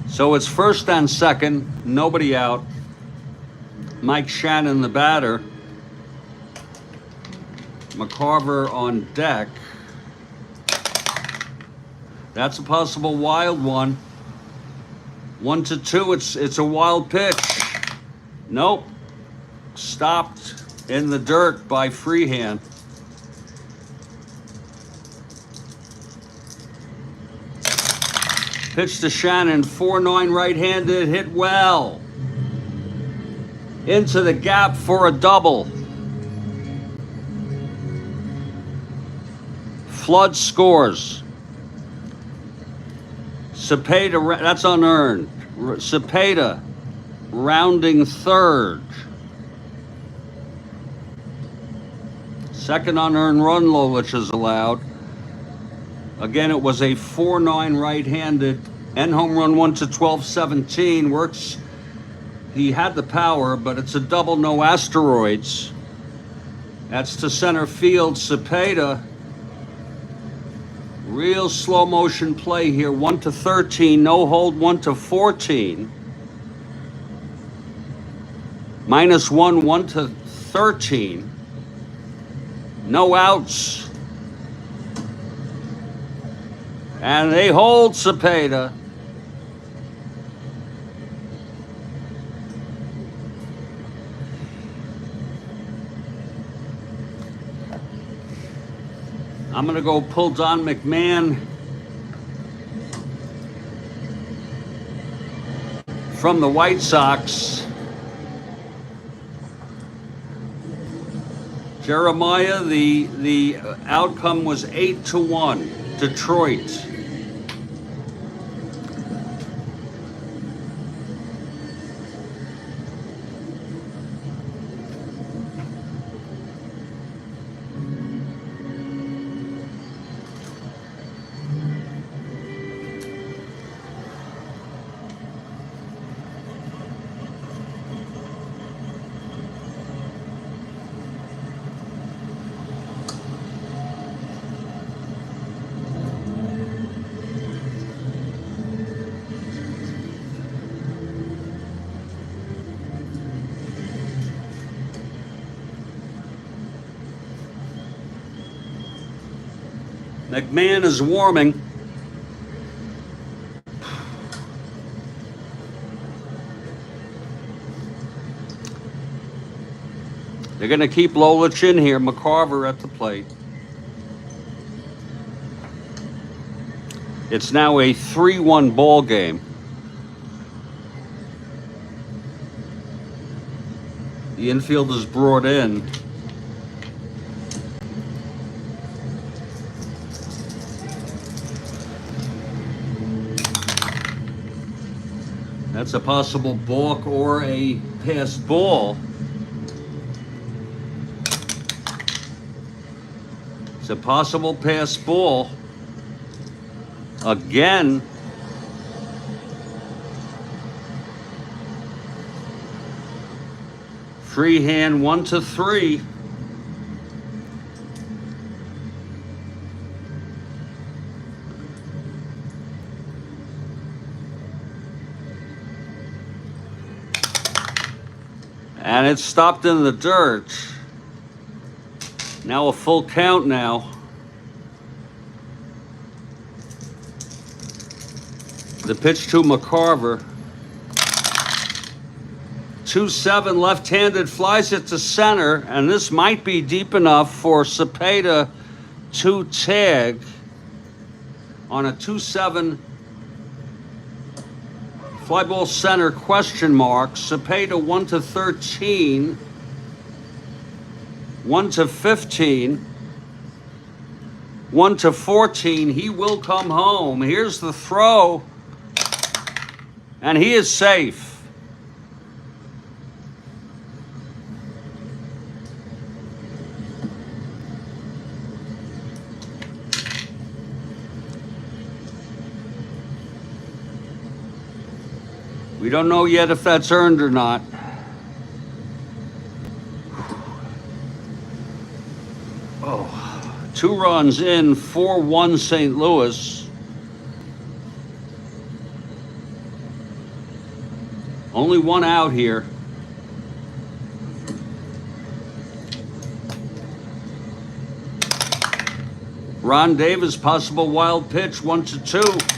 So it's first and second, nobody out. Mike Shannon, the batter. McCarver on deck. That's a possible wild one. 1-2, it's a wild pitch. Nope. Stopped in the dirt by Freehand. Pitch to Shannon, 4-9 right-handed, hit well. Into the gap for a double. Flood scores. Cepeda, that's unearned. Cepeda rounding third. Second unearned run Lolich is allowed. Again, it was a 4-9 right-handed and home run 1-12-17. Works. He had the power, but it's a double, no asteroids. That's to center field. Cepeda. Real slow motion play here. 1-13, no hold. 1-14. -1, 1-13. No outs. And they hold Cepeda. I'm going to go pull Don McMahon from the White Sox. Jeremiah, the outcome was 8-1, Detroit. McMahon is warming. They're going to keep Lolich in here. McCarver at the plate. It's now a 3-1 ball game. The infield is brought in. That's a possible balk or a passed ball. It's a possible passed ball. Again. Free hand 1-3. And it's stopped in the dirt. Now a full count now. The pitch to McCarver. 2-7 left-handed, flies it to center, and this might be deep enough for Cepeda to tag on a 2-7 fly ball center question mark. Cepeda 1-13, 1-15, 1-14. He will come home. Here's the throw, and he is safe. We don't know yet if that's earned or not. Oh, 2 runs in, 4-1 St. Louis. Only 1 out here. Ron Davis, possible wild pitch, 1-2.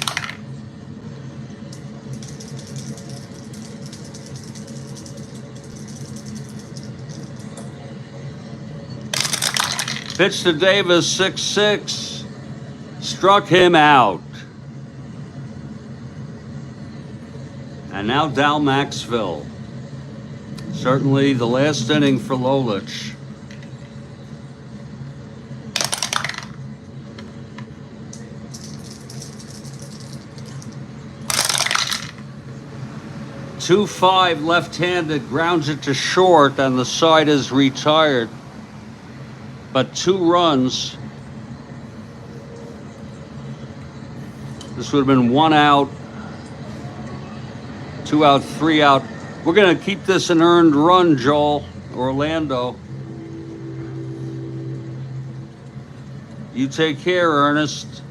Pitch to Davis, 6-6, struck him out. And now Dal Maxville. Certainly the last inning for Lolich. .25 left-handed, grounds it to short, and the side is retired. But 2 runs. This would have been 1 out, 2 out, 3 out. We're going to keep this an earned run, Joel, Orlando. You take care, Ernest.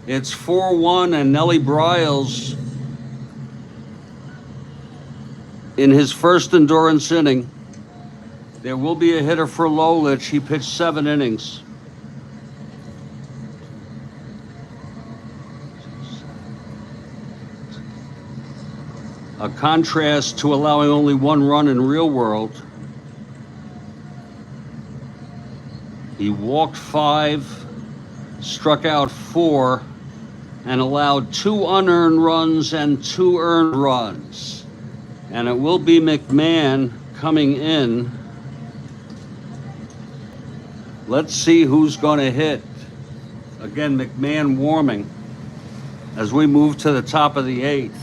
It's 4-1, and Nelly Briles in his first endurance inning. There will be a hitter for Lolich. He pitched 7 innings. A contrast to allowing only 1 run in real world. He walked 5, struck out 4, and allowed 2 unearned runs and 2 earned runs. And it will be McMahon coming in. Let's see who's going to hit. Again, McMahon warming as we move to the top of the 8th.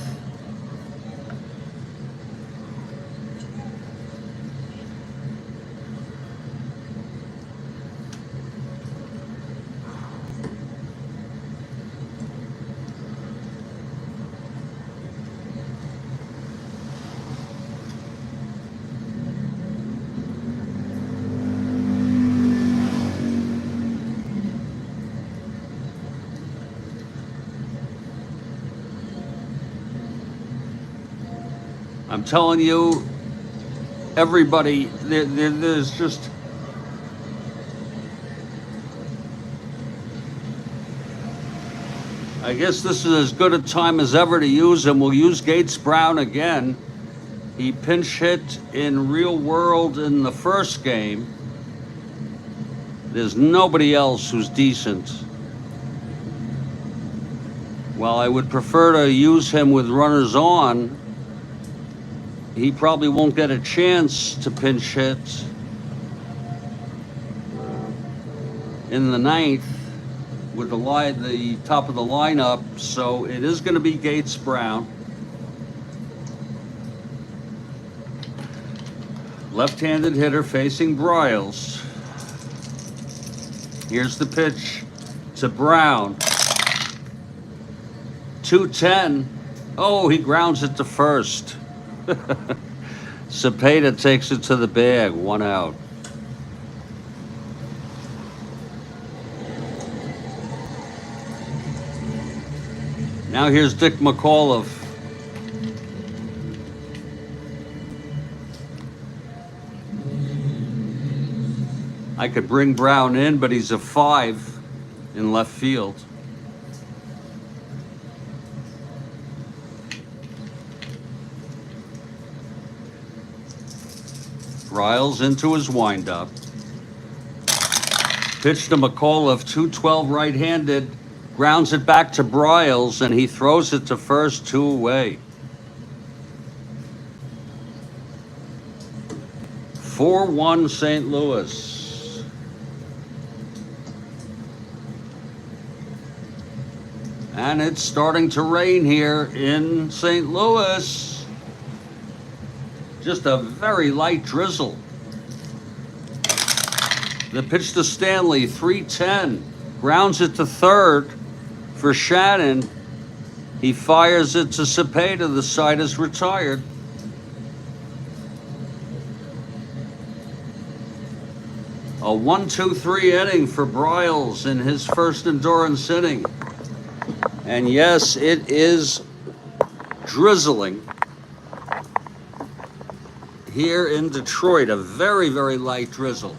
I'm telling you, everybody, there's just I guess this is as good a time as ever to use him. We'll use Gates Brown again. He pinch hit in Real World in the first game. There's nobody else who's decent. While I would prefer to use him with runners on, he probably won't get a chance to pinch hit in the ninth with the top of the lineup, so it is going to be Gates Brown. Left-handed hitter facing Briles. Here's the pitch to Brown. 2-10. Oh, he grounds it to first. Cepeda takes it to the bag, 1 out. Now here's Dick McAuliffe. I could bring Brown in, but he's a 5 in left field. Briles into his windup. Pitch to McAuliffe, 2-12 right-handed. Grounds it back to Briles, and he throws it to first, 2 away. 4-1 St. Louis. And it's starting to rain here in St. Louis. Just a very light drizzle. The pitch to Stanley, 3-10. Grounds it to third for Shannon. He fires it to Cepeda. The side is retired. A 1-2-3 inning for Briles in his first endurance inning. And yes, it is drizzling here in Detroit. A very, very light drizzle.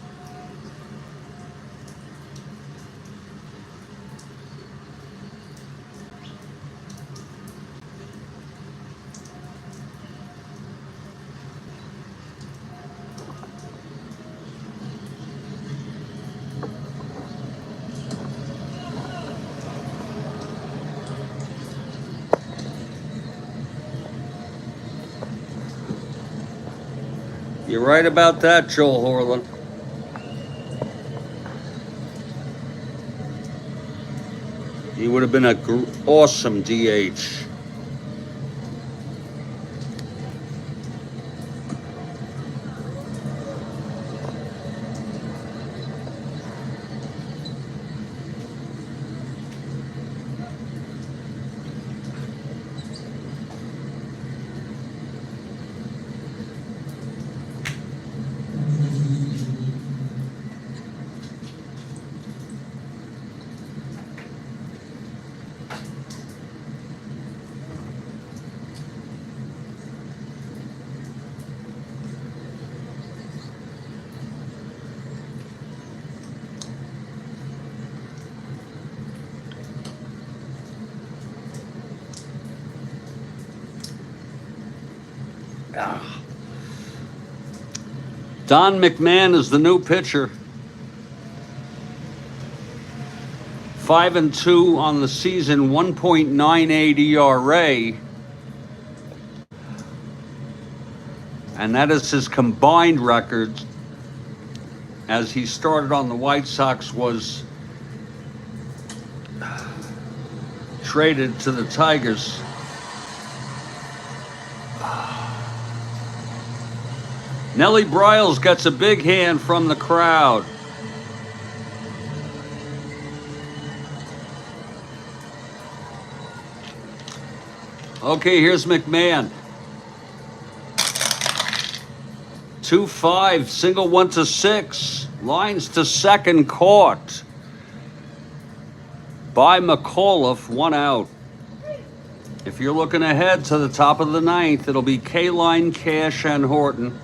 You're right about that, Joel Horland. He would have been an awesome DH. Don McMahon is the new pitcher. 5-2 on the season, 1.98 ERA. And that is his combined record as he started on the White Sox, was traded to the Tigers. Nellie Briles gets a big hand from the crowd. Okay, here's McMahon. 2-5, single 1-6. Lines to second, caught by McAuliffe, 1 out. If you're looking ahead to the top of the ninth, it'll be K-Line, Cash, and Horton.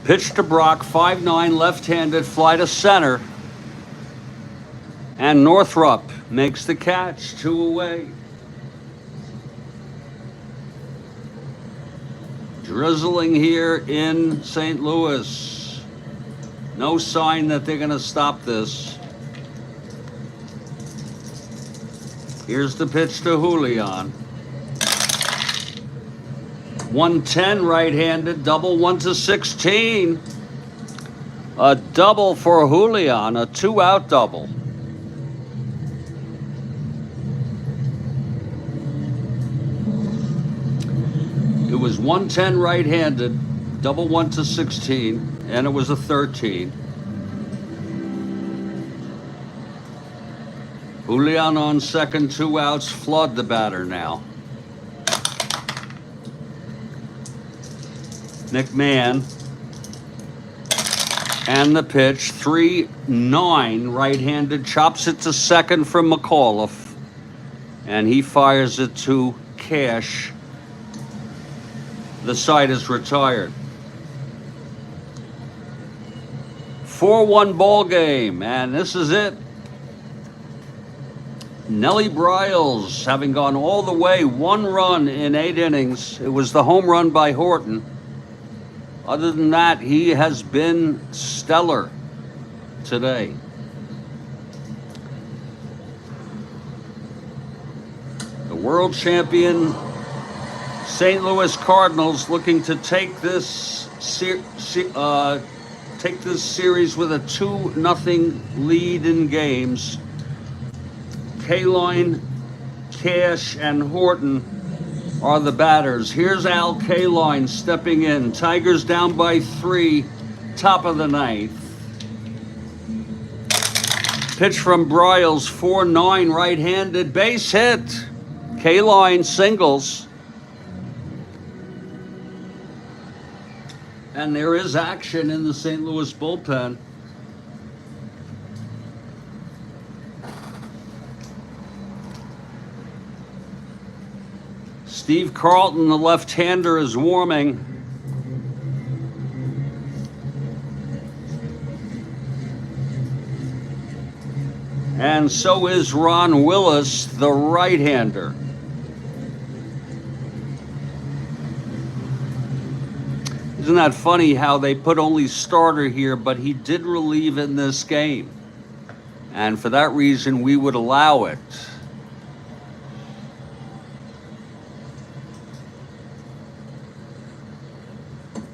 Pitch to Brock, 5-9, left-handed, fly to center. And Northrop makes the catch, 2 away. Drizzling here in St. Louis. No sign that they're going to stop this. Here's the pitch to Julian. 110 right-handed, double 1-16. A double for Julian, a 2-out double. It was 110 right-handed, double 1-16, and it was a 13. Julian on second, 2 outs, flood the batter now. McMahon. And the pitch, 3-9 right-handed, chops it to second from McAuliffe. And he fires it to Cash. The side is retired. 4-1 ball game, and this is it. Nellie Briles, having gone all the way, 1 run in 8 innings. It was the home run by Horton. Other than that, he has been stellar today. The world champion St. Louis Cardinals looking to take this series with a 2-0 lead in games. Kaline, Cash, and Horton are the batters. Here's Al Kaline stepping in. Tigers down by 3, top of the 9th. Pitch from Briles, 4-9 right-handed, base hit. Kaline singles. And there is action in the St. Louis bullpen. Steve Carlton, the left-hander, is warming. And so is Ron Willis, the right-hander. Isn't that funny how they put only starter here, but he did relieve in this game. And for that reason, we would allow it.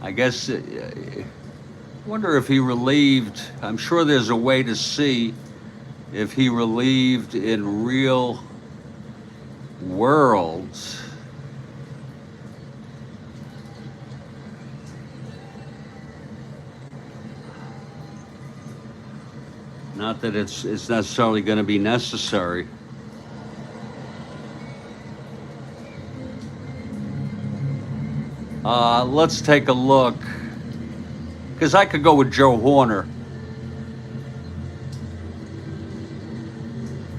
I guess, I wonder if he relieved. I'm sure there's a way to see if he relieved in real world. Not that it's necessarily going to be necessary. Let's take a look, because I could go with Joe Horner.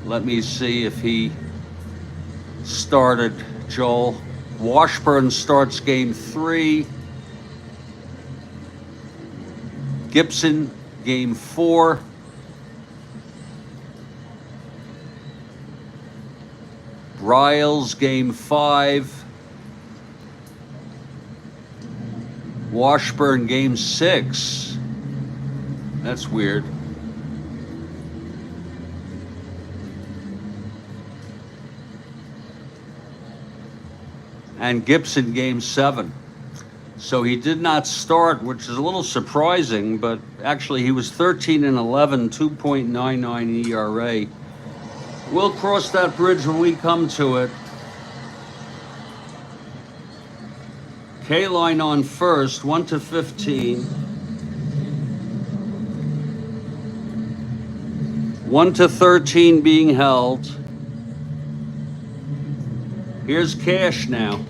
Let me see if he started. Joel Washburn starts game 3. Gibson game 4. Briles game 5. Washburn game 6. That's weird. And Gibson game 7. So he did not start, which is a little surprising, but actually he was 13-11, 2.99 ERA. We'll cross that bridge when we come to it. Kaline on first, 1-15. 1-13 being held. Here's Cash now.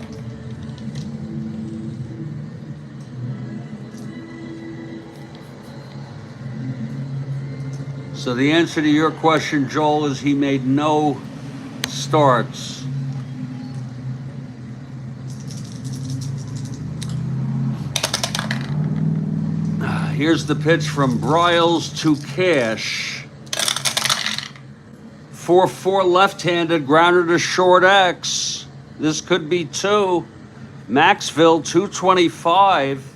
So the answer to your question, Joel, is he made no starts. Here's the pitch from Briles to Cash. 4-4 left-handed, grounder to short X. This could be 2. Maxville, 225.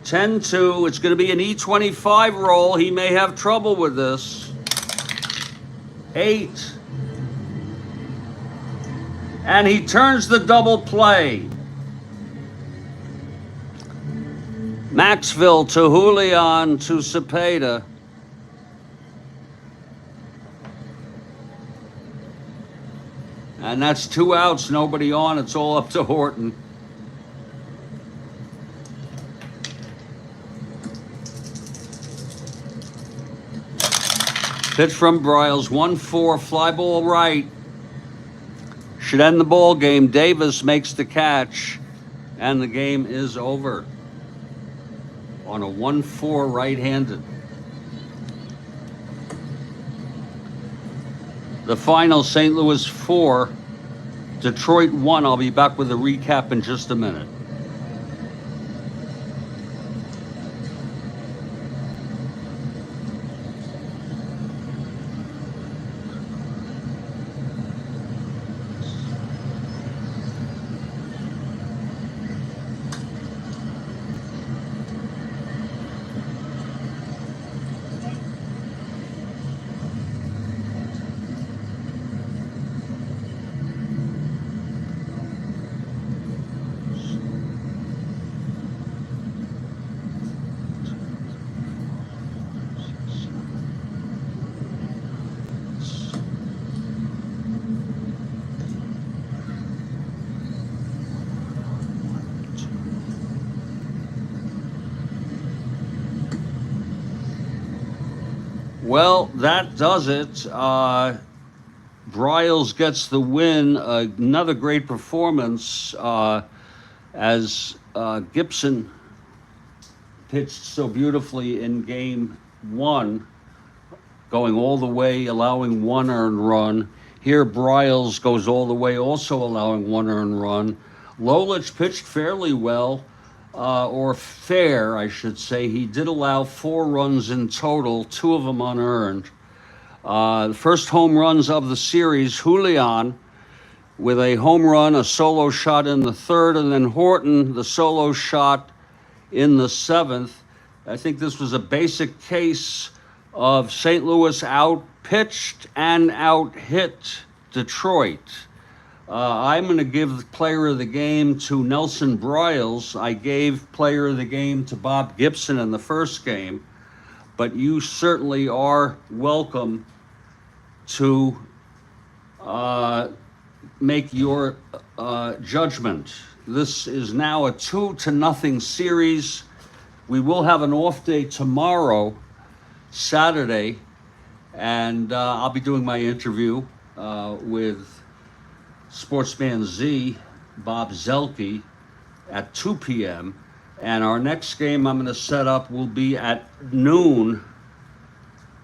10-2. It's going to be an E25 roll. He may have trouble with this. 8. And he turns the double play. Maxville to Julian to Cepeda. And that's 2 outs, nobody on. It's all up to Horton. Pitch from Briles, 1-4, fly ball right. Should end the ball game. Davis makes the catch, and the game is over on a 1-4 right-handed. The final, St. Louis 4, Detroit 1. I'll be back with a recap in just a minute. Well, that does it. Briles gets the win. Another great performance as Gibson pitched so beautifully in game 1, going all the way, allowing 1 earned run. Here, Briles goes all the way, also allowing 1 earned run. Lolich pitched fairly well. Or fair, I should say. He did allow 4 runs in total, 2 of them unearned. The first home runs of the series, Julian with a home run, a solo shot in the 3rd, and then Horton, the solo shot in the 7th. I think this was a basic case of St. Louis out-pitched and out-hit Detroit. I'm going to give player of the game to Nelson Briles. I gave player of the game to Bob Gibson in the first game, but you certainly are welcome to make your judgment. This is now a 2-0 series. We will have an off day tomorrow, Saturday, and I'll be doing my interview with Sportsman Z, Bob Zelke, at 2 p.m. And our next game I'm going to set up will be at noon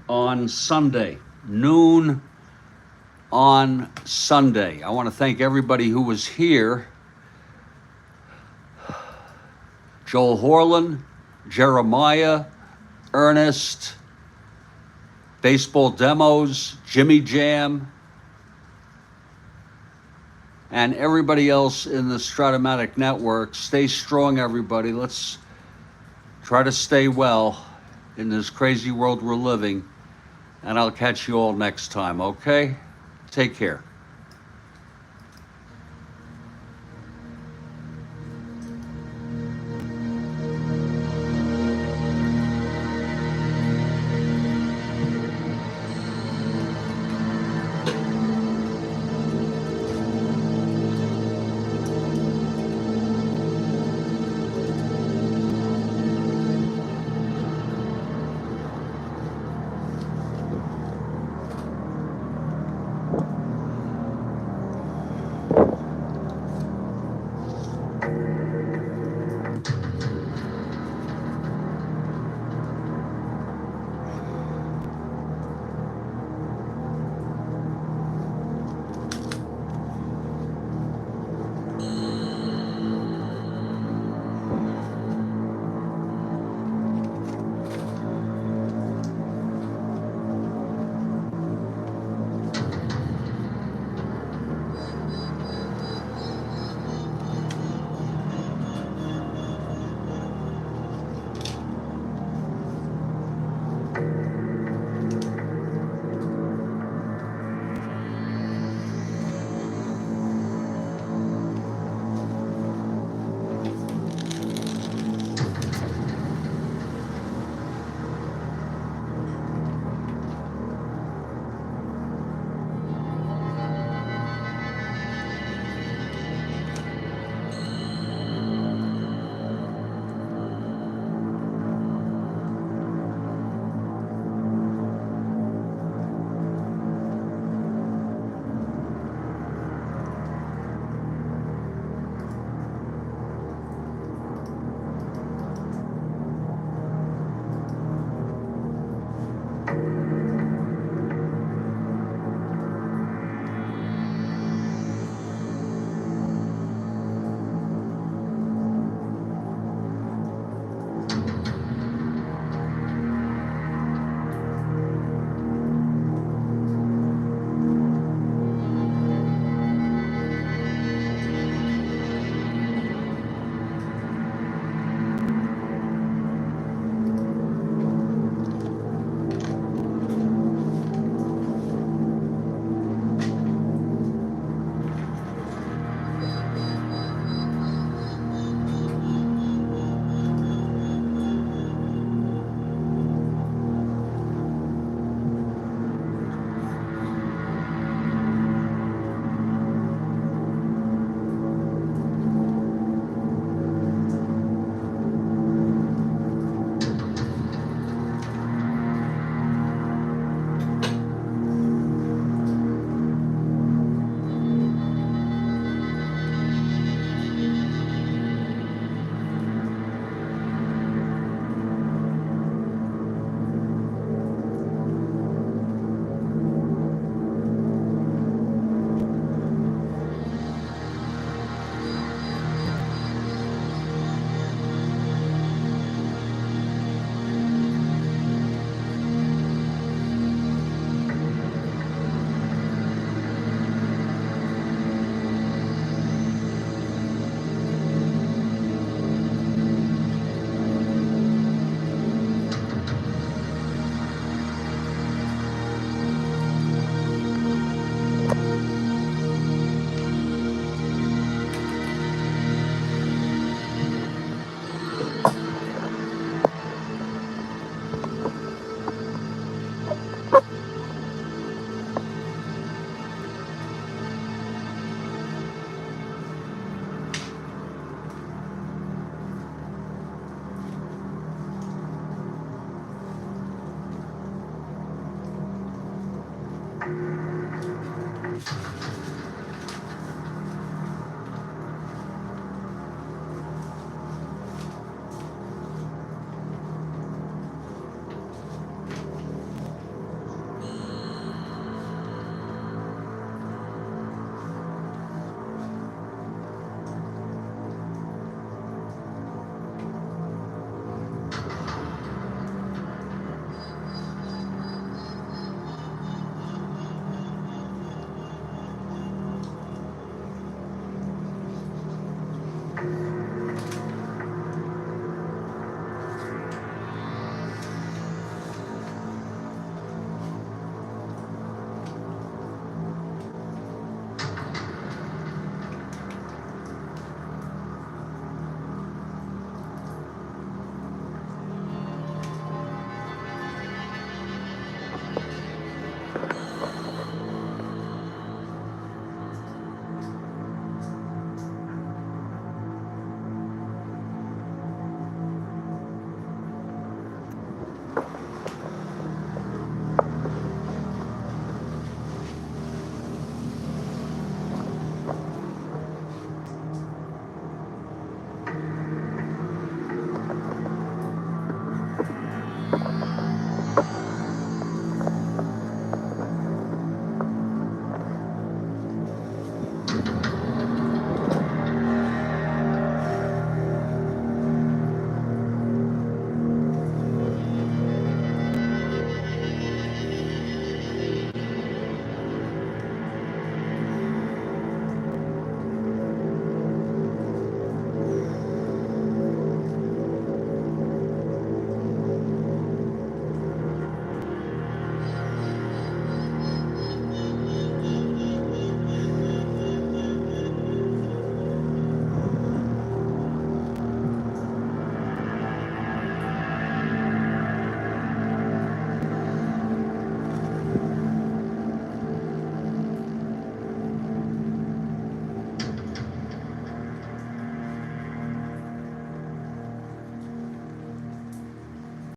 on Sunday. Noon on Sunday. I want to thank everybody who was here. Joel Horland, Jeremiah, Ernest, Baseball Demos, Jimmy Jam, and everybody else in the Strat-O-Matic network. Stay strong, everybody. Let's try to stay well in this crazy world we're living. And I'll catch you all next time, okay? Take care.